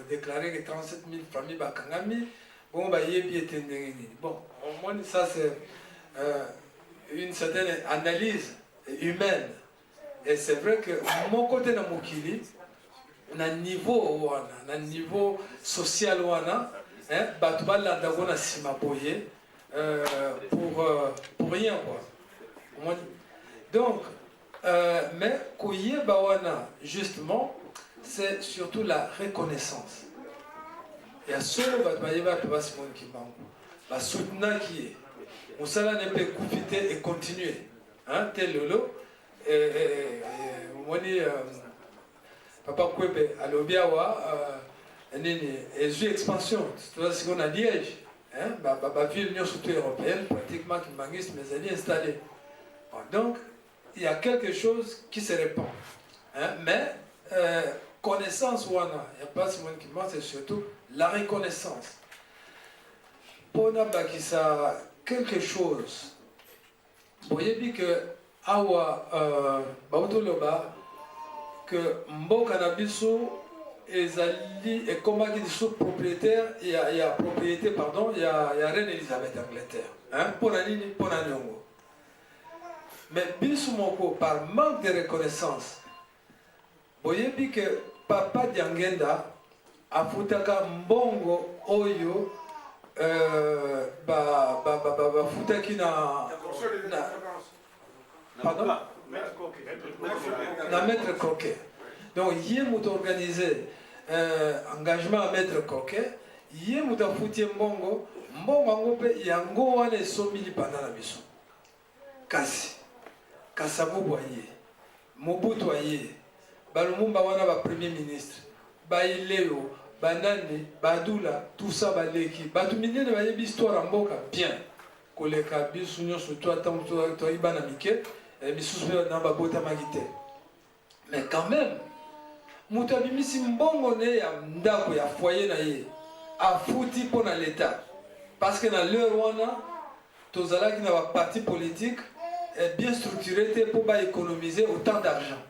déclaré que 37 000 familles, bon, au moins ça c'est une certaine analyse humaine. Et c'est vrai que mon côté de Mokili, na niveau social, pour rien quoi. Donc, mais Koye Bawana, justement, c'est surtout la reconnaissance. Il y a solo Batmaïba qui va se va soutenir qui est. On s'en ne peut profiter et continuer. Hein, tel lolo. Papa Kwebe, à l'Obiawa, et j'ai expansion. Tu vois ce qu'on a Liège. La ville l'Union surtout européenne, pratiquement qui manguiste, mais elle est installée. Donc, il y a quelque chose qui se répand. Hein, mais, connaissance, il n'y a pas ce monde qui manque, c'est surtout la reconnaissance. Pour ça quelque chose, vous voyez bien que Awa Bautoloba, que Mboka Nabiso et comment ils sont propriétaires, il y a propriété, pardon, il y a Reine Elisabeth d'Angleterre. Hein, pour la ligne, pour la Nyongo. Mais Bisumoko, par manque de reconnaissance, vous voyez que Papa Diangenda a foutaka mbongo oyo foutaki na pardon na maître Coquet. Donc il y a organisé engagement à maître Coquet, il y a foutu mbongo ango pe yango wana esomili pendant la biso. Kasi Kasavubu aye, Mobutu aye, Balumumba wana ba premier ministre, Baileo, Banane, Badula, tout ça baleki. Batu minene ba yebi histoire mboka bien. Koleka bisu nyonso to atam to ibana mike, bisu na ba bota magite. Mais quand même, mutu abimisi mbongo ne ya ndako ya foyer na ye, afuti pour na l'état. Parce que dans l'heure wana, tozalaki na ba parti politique est bien structuré pour économiser autant d'argent.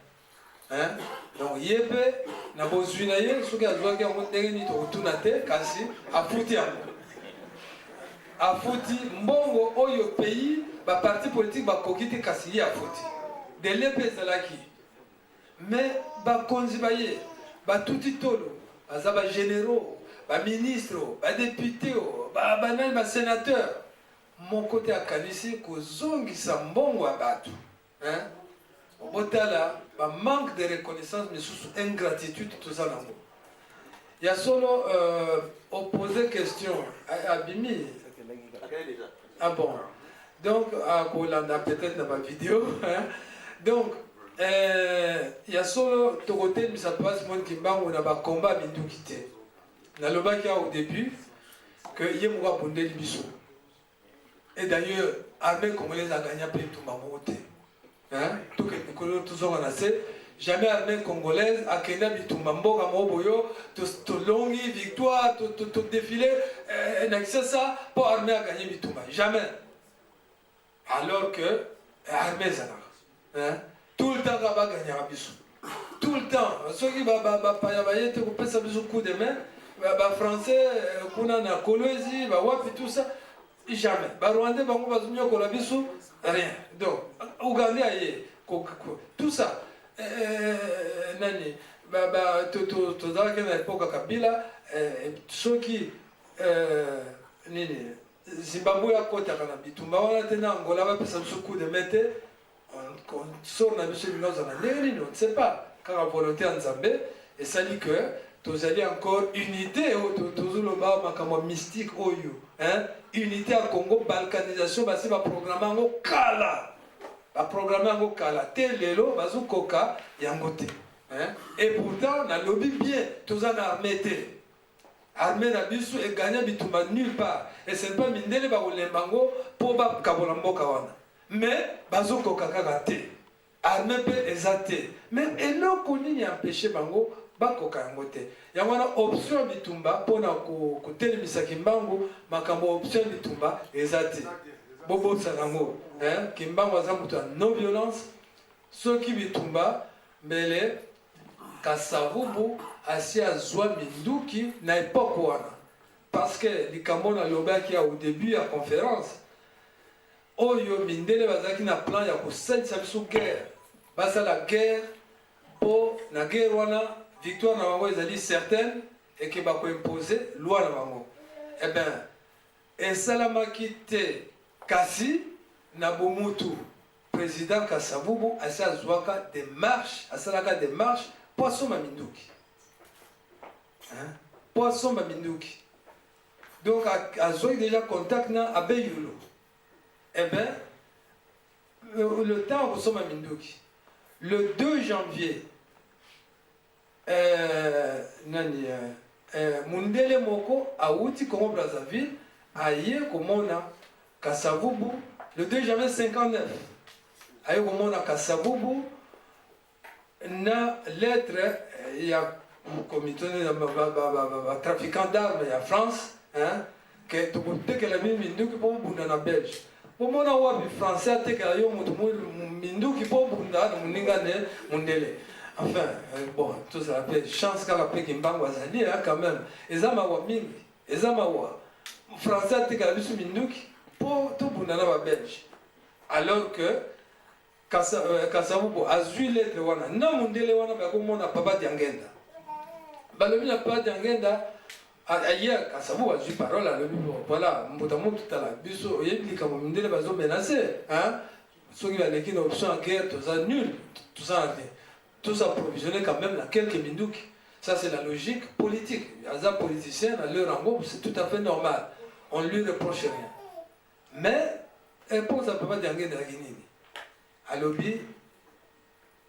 Hein? Donc, yebe, na bozui na ye, soki azwaki yango ndenge nini tokotuna te, kasi afuti yango. Afuti mbongo oyo pays, ba parti politique bakoki te kasi ye afuti. Dele pe ezalaki. Mais bakonzi ba ye, batuti tolo, baza ba généraux, ba ministres, ba députés, ba sénateurs. Mon côté à Kanisi, kozongisa mbongo à batu. Hein? Botala, manque de reconnaissance, mais sous ingratitude, tout ça. Il y a solo opposé question à Bimi. Ah bon. Donc, à Kolanda, peut-être dans ma vidéo. Hein? Donc, il y a solo Toroté, mais ça passe, moi qui m'a on a un combat, mais tout quitté. Dans le bac, au début, que Yemouga Bondé Bissou. Et d'ailleurs, l'armée congolaise a gagné plein de mamoté. Hein? Tout que nous tous on a fait. Jamais l'armée congolaise a gagné Bitumambo, Gamoboyo, tout longi, victoire, tout défilé, et ça, pour l'armée a gagné Bituma. Jamais. Alors que l'armée Zana. Tout le temps, va gagner à Bissou. Tout le temps. Ceux qui vont payer, tu peux faire un coup de main. Les Français, na Kolwezi, tout ça. Jamais. Rwandais, rien. Donc, Ougandais, tout ça. Nani, tout ça, à l'époque, Kabila, ceux qui, Zimbabwe à côté, Bitumba, on a tenu Angola, on a fait un coup de mettre, on sort dans le on ne sait pas, car la volonté en Zambé, et ça dit que, tous allez encore unité, tous le bas, mystique, unité à Congo, balkanisation, c'est un programme en Kala. Un programme en Kala. Tel lelo, bazu koka, yangote. Et pourtant, on a lobby bien, tous en armée. Armée na bisu et gagné bituma nulle part. Et c'est pas mindele ba olembango pour ba kabolambo kawana. Mais bazu koka kagate. Armée pe ezate. Mais eno koni ni empêcher bango bakoka yangote. Yangwana option bitumba pona ko telemisa kimbango makambo option bitumba ezate. Bobo sanango, kimbango azamuta non violence. Ceux qui bitumba mbele Kasavubu asia zwa minduki na époque wana. Parce que les Cambona lobaki au début de la conférence, oyo mindele bazaki na plan ya kosalisa biso guerre. Basa la guerre pour na guerre wana victoire na bango ezali certaine et que bako imposer loi na bango. Eh bien, esalamaki te kasi na bomutu président Kasavubu asia zwaka démarche, asalaka démarche poisson maminduki. Poisson maminduki. Donc, à Zoï déjà contact na Abeyulo. Eh bien, le temps où sommes à Minduki, le 2 janvier, Mundele Moko a outi Congo Brazzaville, a yé komona Kasavubu, le 2 janvier 59. A yé komona Kasavubu, na lettre, il y a un comité de trafiquant d'armes, il y a France. Que tu peux te que la mindu qui peut bunda na Belge. Pour mon avis français te que la yo mindu qui peut bunda na muninga ne mundele. Enfin bon tout ça la chance qu'à la paix kimbango azali quand même. Ezama wa mingi, ezama wa français te que la mindu qui peut to bunda na Belge. Alors que Kasavubu azui lettre wana na mundele wana bakomona papa Diangenda balobi na papa Diangenda ailleurs Kasavubu azui parole alobi voilà mbuta mutu tala biso yeblika mo mundele bazo menacer hein soki baleki na option en guerre tout ça nul tout ça provisionné quand même dans quelques minduki. Ça c'est la logique politique. Aza politicien à leur rango c'est tout à fait normal, on lui reproche rien, mais réponse à papa Diangenda Guinée alobi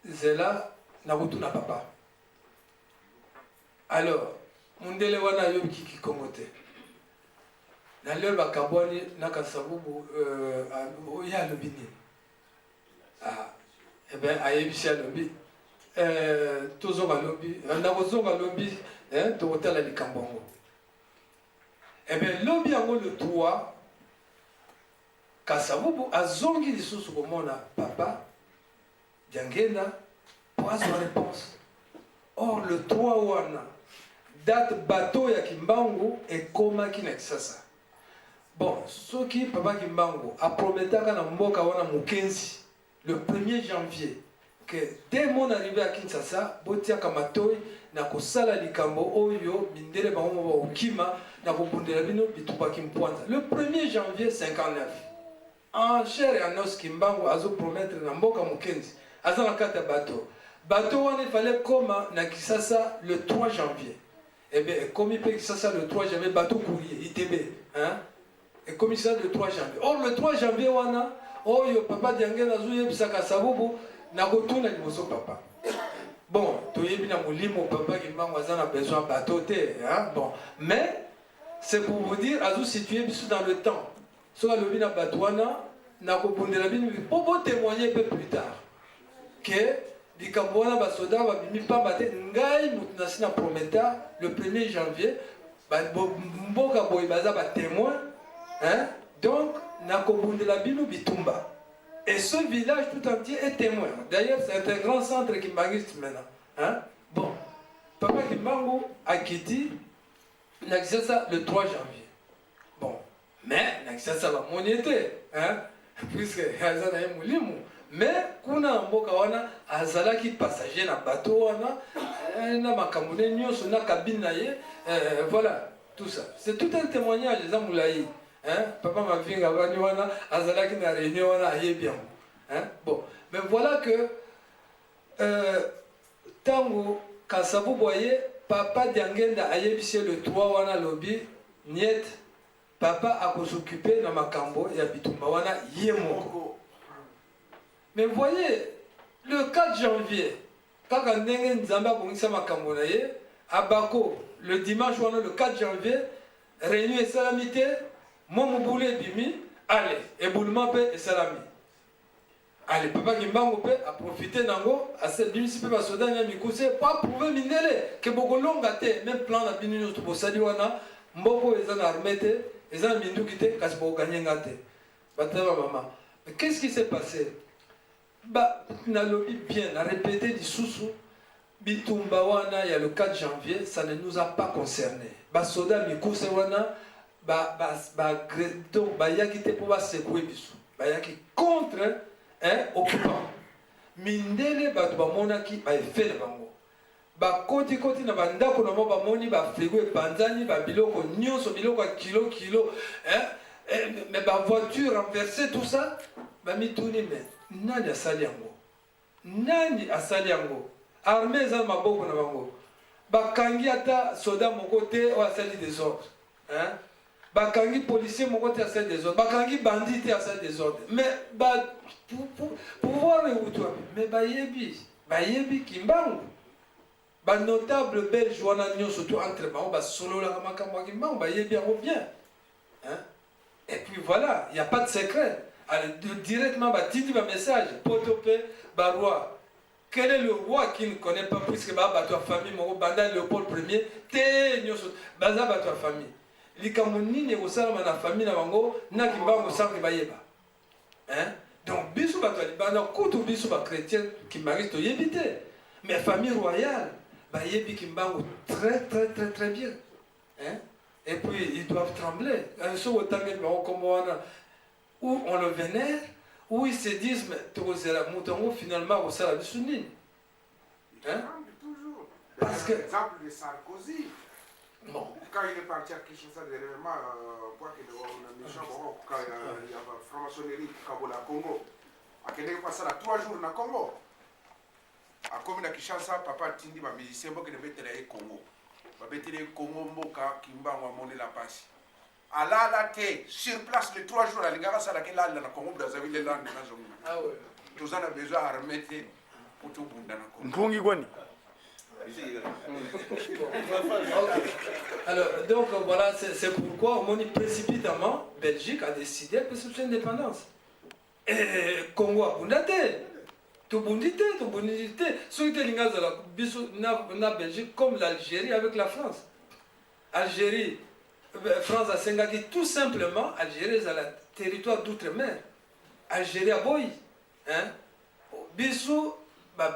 zela na kutu na papa. Alors mundele wana yobi kiki kongote na leo bakabwani na Kasavubu ya alobi ni eh ben ayebisi alobi tozo balobi na kozonga lobi to hotela likambongo eh ben lobi yango le 3 Kasavubu azongi lisusu komona papa Diangenda pour avoir réponse. Or le 3 wana date bateau ya Kimbangu ekomaki na Kisasa. Bon, soki papa Kimbangu a prometaka na mboka wana Mukenzi le 1er janvier que dès mon arrivée à Kinshasa botia kamatoi na kosala likambo oyo mindele bango ba okima na kobundela bino bitupa kimpwanza le 1er janvier 59. En chair et en os Kimbangu azo promettre na mboka Mukenzi azana kata bateau wana il fallait comme na Kisasa le 3 janvier. Eh bien comme il peut Kisasa le 3 janvier bateau courrier ITB hein et comme ça le 3 janvier. Or le 3 janvier wana oyo papa Diangenda azo yebisa Kasavubu na kotuna liboso papa. Bon, toyebi na molimo papa Kimbangu azana besoin bateau te hein bon mais c'est pour vous dire azo situé biso dans le temps. So alobi na batwana na kobundela bino pour témoigner un peu plus tard que likambo wana basoda babimi pamba te ngai mutu nasi na prometa le 1er janvier mboka boye baza ba témoin hein donc na kobundela bino bitumba et ce village tout entier est témoin. D'ailleurs c'est un grand centre kimbangiste maintenant hein bon papa Kimbangu a quitté na Kisasa le 3 janvier. Bon mais na Kisasa ba moniete hein puisque azana ye mulimu mais kuna mboka wana azalaki passager na bateau wana na makamune nyonso na cabine na ye voilà tout ça c'est tout un témoignage za mulayi hein papa Mavinga bani wana azalaki na réunion wana ayebi yango hein bon mais voilà que tango Kasavubu boye papa Diangenda ayebisi le 3 wana lobi niet papa a s'occuper na makambo ya bitumba wana ye moko. Mais voyez, le 4 janvier, quand Nzamba a makambo na ye, à Bako, le dimanche le 4 janvier, réunion et salamité, mon boulé bimi, allez, et boulement pe et salami. Allez, papa Kimbangu pe a profité nango, à cette bimisi pe basoda na mikuse, pas prouver minele, que beaucoup longa te, même plan na binu to bosadi wana, mboko ezana armete, ezana mindu kite, kasi bo gagner ngate. Bataba maman. Mais qu'est-ce qui s'est passé? Bah, nalobi bien, on a répété du sous-sous, bitumba wana, il y a le 4 janvier, ça ne nous a pas concernés. Bah, soda mikuse wana, donc, bah, yaki te pour secouer bisu. Bah, yaki contre, hein, occupant. Mindele, bah, tu mona ki, bah, fait le bango. Bah, koti na bandako na mo, bah, moni, bah, frigo et panzani, bah, biloko, nyonso, biloko, kilo, hein, mais bah, voiture renversée, tout ça, bah, mitouni, mais. Nani asali yango? Nani asali yango? Armée eza maboko na bango. Bakangi ata soda moko te o asali des ordres. Hein? Bakangi policier moko te asali des ordres. Bakangi bandit te asali des ordres. Mais pour voir le toi, mais bayebi Kimbangu. Ba notable belge wana nyo surtout entre bango ba solo la makambo Kimbangu bayebi yango bien. Hein? Et puis voilà, il n'y a pas de secret. Alors, directement, Titi va message, Potopé, Baroi. Quel est le roi qui ne connaît pas, puisque ta famille, mon banda Léopold Ier, t'es nyoso, baza ta famille. Likamoni ne osala na famille na bango, na kimbango sangi bayeba. Hein? Donc, bisu bato libanda, kutu bisu ba chrétien qui mariste to yebite. Mais famille royale, bayebi kimbango très bien. Hein? Et puis, ils doivent trembler. Un seul autant comme où on le vénère, où ils se disent, mais Moutongo finalement au salaire de Sunni. Hein? Toujours. Parce que. L'exemple de Sarkozy. Bon. Quand il est parti à Kinshasa, dernièrement, pour qu'il y ait une mission, quand il y a la franc-maçonnerie Kabola Congo, il y a passé 3 jours dans le Congo. À commune à Kinshasa, papa Tindi m'a mis c'est bon que de mettre le Congo. Va mettre le Congo Mboka Kimba va monter la passe. À la tête, sur place les 3 jours, les gars, ça là qu'il a dans le Congo, Brazzaville, les landes, Ah ouais. tous en a besoin à remettre pour tout le monde dans le Congo. Mpungi Gwani. Alors, donc voilà, c'est pourquoi précipitamment, Belgique a décidé de son indépendance. Et Congo a bundate. Tout bundité. Ceux qui étaient la Belgique comme l'Algérie avec la France. Algérie, France a Sengaki, tout simplement, Algérie est le territoire d'outre-mer. Algérie a boy. Hein? Bissou.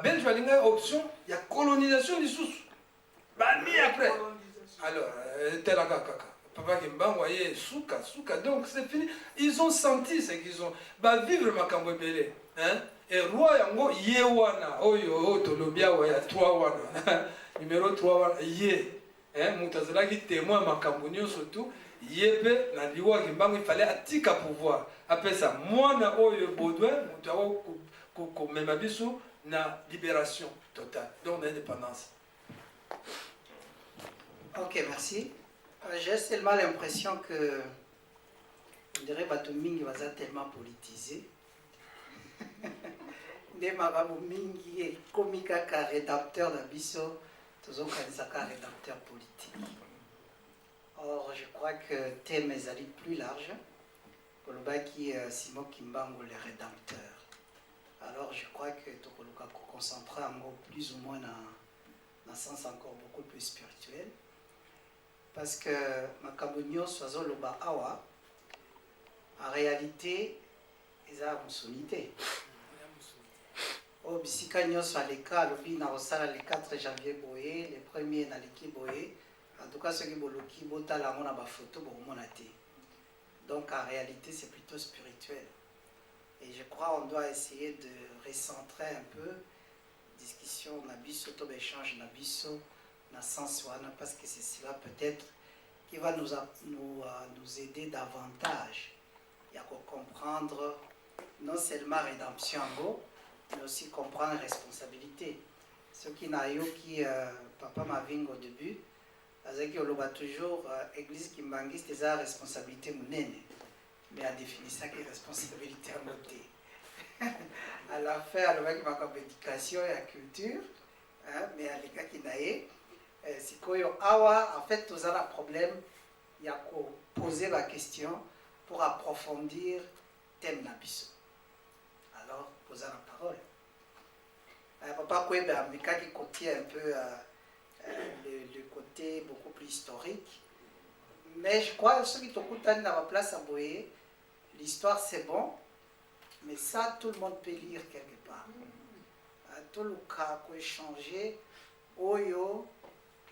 Belge va avoir option, il y a colonisation du sous. Ni après. Alors, tel kaka. Papa Kimba, voyez, souka. Donc c'est fini. Ils ont senti ce qu'ils ont. Vivre ma cambobélé. Et roi yango yewana. Oyo, tolobia, ouais, 3 wana. Numéro 3 wana. Ye. Moutazela qui témoin ma cambonio surtout. Yebe, na liwa Kimba, il fallait atika pouvoir. Après ça, moi na oyo Baudouin, moutawa koumemabisu. La libération totale, donc l'indépendance. Ok, merci. J'ai seulement l'impression que on dirait que Mingi va tellement politisé. Des marabout Mingi est comique à rédacteur d'Abisso, toujours un rédacteur politique. Or, je crois que le thème est plus large. Pour le baki Simon Kimbango, le rédacteur. Alors je crois que tu peux concentrer plus ou moins dans un sens encore beaucoup plus spirituel. Parce que Makabunyo Soazo Loba Awa, en réalité, ils ont une sonité. Au Bissikanyo Saleka, l'Obina Osala le 4 janvier Boye, le 1er Naliki Boye, en tout cas ceux qui Boloki, Bota la Mona Bafoto, Bomonate. Donc en réalité, c'est plutôt spirituel. Et je crois qu'on doit essayer de recentrer un peu la discussion, échange, dans sens parce que c'est cela peut-être qui va nous aider davantage à comprendre non seulement la rédemption en go, mais aussi comprendre la responsabilité. Ce qui n'a eu qui papa m'a vu au début, c'est qu'on a toujours l'église qui m'a dit que c'est la responsabilité mounene. Mais à définir ça qui est responsabilité à côté. À la fin, avec ma éducation et la culture, mais à l'écart qui n'a pas, c'est que en fait, tous un problème, il y a qu'à poser la question pour approfondir le thème Nabiso. Alors, poser la parole. Papa Koueba, mais quand il contient un peu le côté beaucoup plus historique, mais je crois que ceux qui t'ont dans la place à Boye, l'histoire c'est bon, mais ça tout le monde peut lire quelque part. Tout le cas qu'on échanger, Oyo,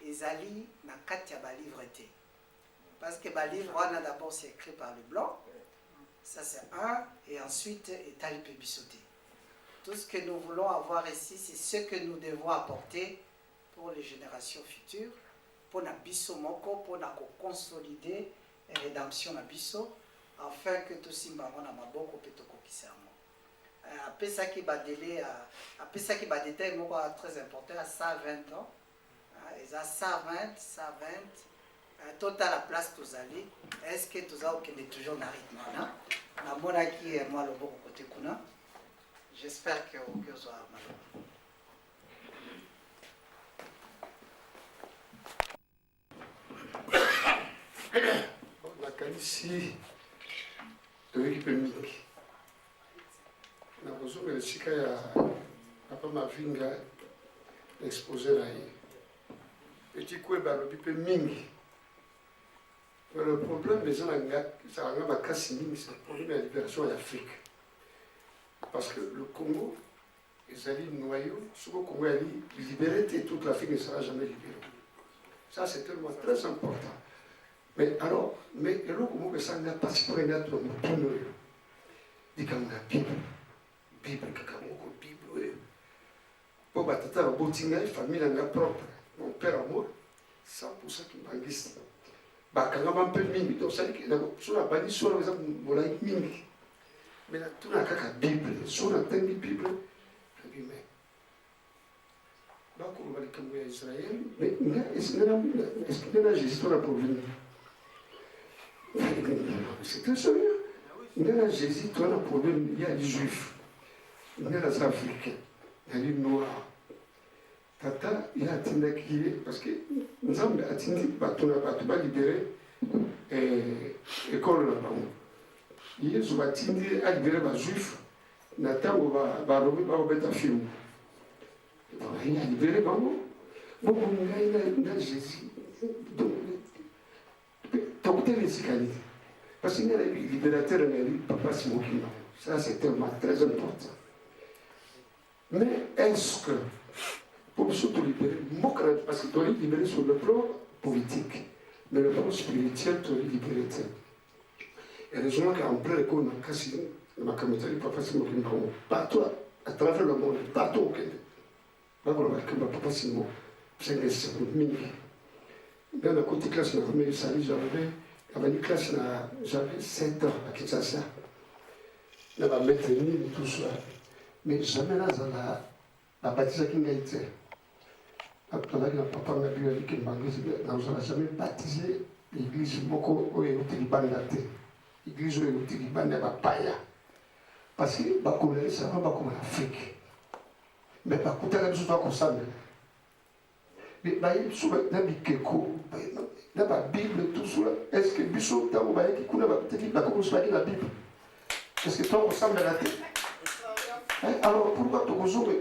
Ezali, na katia ba livre té. Parce que ba livre, on a d'abord c'est écrit par le blanc, ça c'est un, et ensuite Etali peut bissoter. Tout ce que nous voulons avoir ici, c'est ce que nous devons apporter pour les générations futures, pour na biso moko, pour na consolider la rédemption na biso, afin que tout simba mona maboko petoko kisamo. Après ça qui va délai, après ça qui va détail moko très important à 120 ans, et à 120, total la place tous allés. Est-ce que tous allez qui est toujours na rythme là? Na mona qui est moi le bon côté kuna. J'espère que vous soit malheureux. nakanisi toyoki mpe mingi nakozongela esika ya papa mavinga expose na ye petit kweba alobi mpe mingi le problème eza na nga ezalanga makasi mingi c'est le problème ya libération ya afrique parce que le Congo ezali noyau soki o Congo yali libéré te toute l'Afrique ne sera jamais libérée. Ça c'est tellement très important. Mais alors, mais eloko moko esanga participera na to mutuno yo likambo na bible kaka moko bible oyo mpo batata baboti ngai famille na ngai propre mon père à moi 100% kimbangisi bakangama mpe mingi donc saliki so na bandi so na eza molai mingi mais natuna kaka bible so natangi bible nabi me bakoloba likambo ya israel mais nga eske na jésus to na problème c'est très sérieux nga na jésus to na problème ya juif nga naza africain nali noir tata ye atindaki ye parce que nzambe atindi bato na bato balibere ekole na bango yesu batindi alibere bajuif na ntango barobi bakobeta filme ye alibere bango bongo ngai na jésus tokutela esikali te parce que ngai nayebi libérateur ngai papa simokima ça c'est tellement très important mais est-ce que pour se libérer, parce que tu es libéré sur le plan politique, mais le plan spirituel, tu es libéré. Et heureusement qu'en plein école, on a cassé ma communauté, papa, c'est mon partout à travers le monde, partout au Québec. Papa, c'est mon 5 secondes, mini. Dans la côté classe, j'avais une classe, j'avais 7 ans à Kinshasa. Là, ma maître tout ça. Mais jamais là, la baptise qui m'a été. Après, papa m'a dit que je jamais baptisé l'église moko oyo tilibanda te. L'église oyo tilibanda ba paya. Parce que ba connaître ça va comme l'Afrique. Mais ba kutaka biso ba kosamba. Mais ba yiso na bikeko, na ba Bible tout cela. Est-ce que biso tango ba yaki kuna ba teki ba ko la Bible? Est-ce que toi kosamba la tête? Alors pourquoi tu rejoins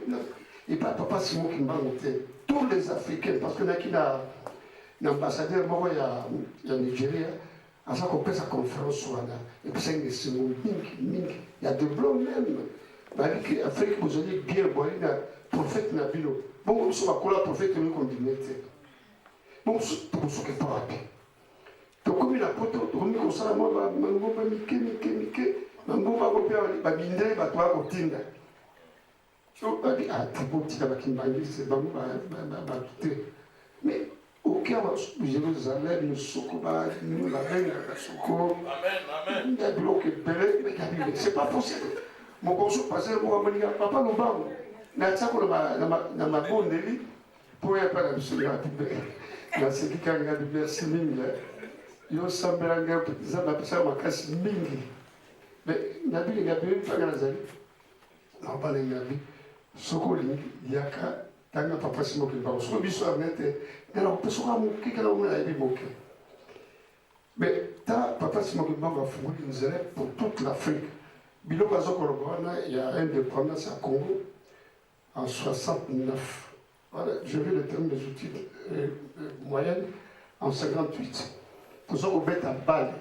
et pas papa Simon qui m'a monté tous les Africains parce que là l'ambassadeur moi il y a Nigeria à chaque fois sa conférence et puis c'est Simon il y a des blancs même que Afrique vous avez bien boire prophète Nabilo bon sur la cola prophète nous continuer bon pour ce que pas rapide donc comme il a pote comme comme ça moi mango pas mike mango va copier ba bindé ba toi kotinda so ah tiboti ba kimbangi c'est ba tout mais au cœur de Jérusalem le sokoba nous la reine la soko amen il y a bloqué belé mais c'est pas possible mon conso passer moi mani papa no ba na tsako na mabondeli pour ya pas la bisula na sekikanga de merci mingi yo sambelanga za ba pesa makasi mingi mais nabi ngabe fanga nazali na bale ngabi sokoli yaka tanga papa simoki ba so biso arnete na ko soka mo kikala mo na biboke mais ta papa simoki ba va funguli nzele pour toute l'Afrique biloko azokolobana il y a indépendance à Congo en 69 voilà je vais le terme des outils moyennes en 58 pour ça qu'on met à balle.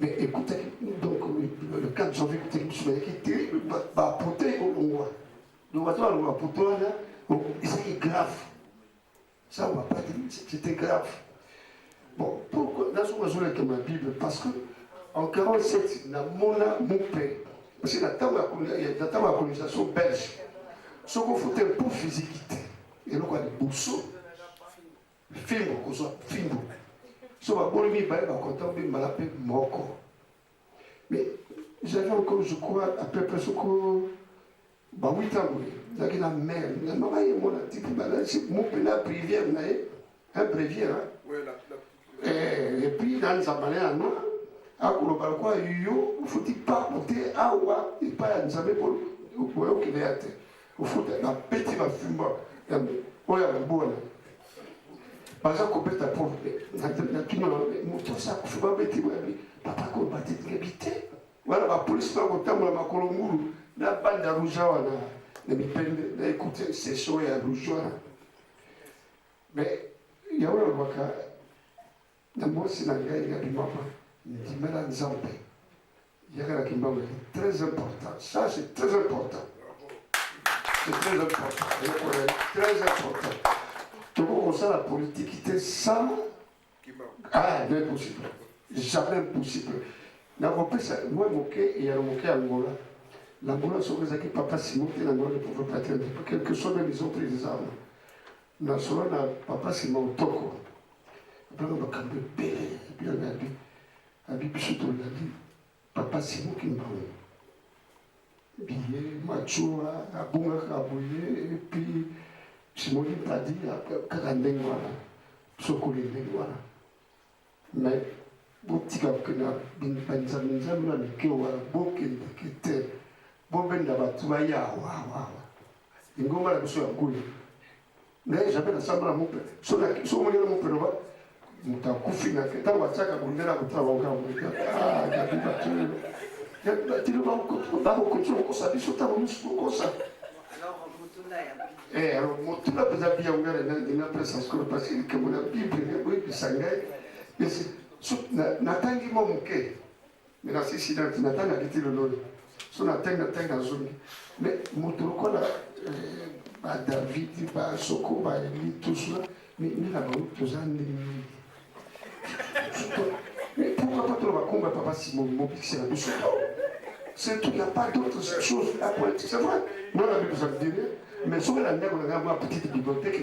Mais écoutez, donc le 4 janvier, qui est terrible, bah, porter au Longois. Le voiture, on va porter là, c'est grave. Ça, on va pas dire, c'était grave. Bon, pourquoi là, on va jouer avec ma Bible? Parce que en 47, il y a mon père. Parce que la colonisation belge, ce qu'on foutait pour physiquité, et là, on a des bourseaux, film, qu'on soit film. So mais j'avais encore, je crois, à peu près 8 ans. J'avais la mère. Mon père bréviaire, un bréviaire. Et puis, dans les amalais, à Koulobalko, il faut pas porter à Awa, et pas à Nzamé pour le Kinéate. Il faut un petit fumeur. Oui, à la bonne. Par exemple, tu as pauvre, tu as papa ko batiti ngabite wala ba police ba ko tamula makolo ngulu na banda rujawa na mipende na écouter session ya rujawa mais ya wala waka na mosi na ngai ya bimapa ndimela nzambe ya kala kimbanga très important ça c'est très important très important tout ça la politique était sans ah impossible jamais impossible nakopesa moi moke ya moke Angola. L'Angola soki papa Simon te l'Angola ne pouvait pas être quel que soit même ils ont pris des armes. Na solo na papa Simon toko. Après on va camper belé bien abi biso to la vie. Papa Simon qui m'a billet machua abunga kabuye et puis Simon il t'a dit kaka ndenge wana sokoli ndenge wana. Mais botika kena binza na mikewa bokende kete bobenda batu baya wa ingoma la biso ya kuyi ngai j'appelle ensemble mon père so mo le mon père ba muta kufina ke ta wachaka bundela kutawa uka ah gabi batu ya tilo ba ko ko sa biso ta mo ko sa alors mutula pesa bia ngara na presa skolo parce que mon bible ne boy bisangai natangi mo moke mais na sisi na natanga kiti lolo so natanga zone mais moto lokola ba David ba Soko ba Eli tout ça mais na ba tozani mais pourquoi pas trop combat papa Simon mon pixel de ça c'est tout, il n'y a pas d'autre chose à pointer, c'est vrai moi la Bible ça me dirait mais sur la ndeko na ma petite bibliothèque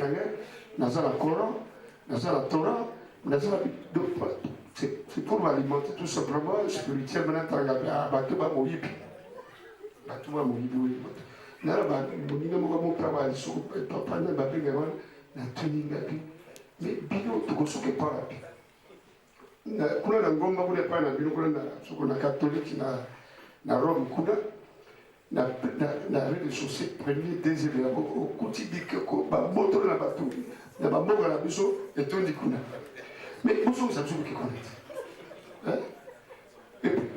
na la Coran na la Torah na la c'est pour alimenter tout simplement spirituellement à bateau ba moyibi bateau ba moyibi na ba moninga mo mo travail sur papa na ba benga na tuninga bi mais bino to ko soke para bi na kuna na ngomba kule pa na bino kuna na soko na catholique na Rome kuna na rez-de-chaussée premier deuxième au quotidien ko ba moto na bateau na ba moka na biso etondi kuna. Mais où sont les absolus qui connaissent?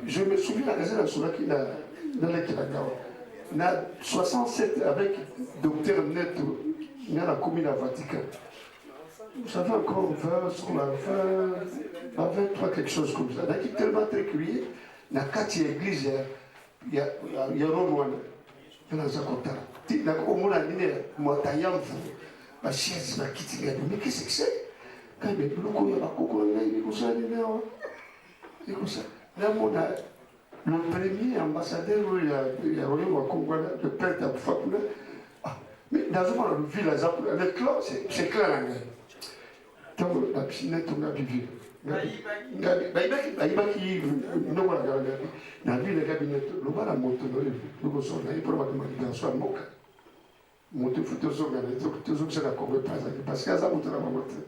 Je me souviens à la Soula qui n'a pas 67 avec docteur Net, il y a la commune à Vatican. Vous savez encore 20, sur la 23, quelque chose comme ça. Il y a tellement très curieux, il y a 4 églises, il y a Rome, il y a Zakota. Il y a au moins la ligne, moi, Tayam, ma chaise, ma kitty, mais qu'est-ce que c'est? Quand même, le premier ambassadeur, il y a le père d'Abfakuna. Mais dans le village, le clan, c'est clair. Tant la piscine, on a vécu. La ville, le cabinet, le voilà, le moto, le son, il faut probablement soit moque. Moto, il faut toujours organiser, toujours que c'est la conversation, parce qu'il y a ça, on te l'a montré.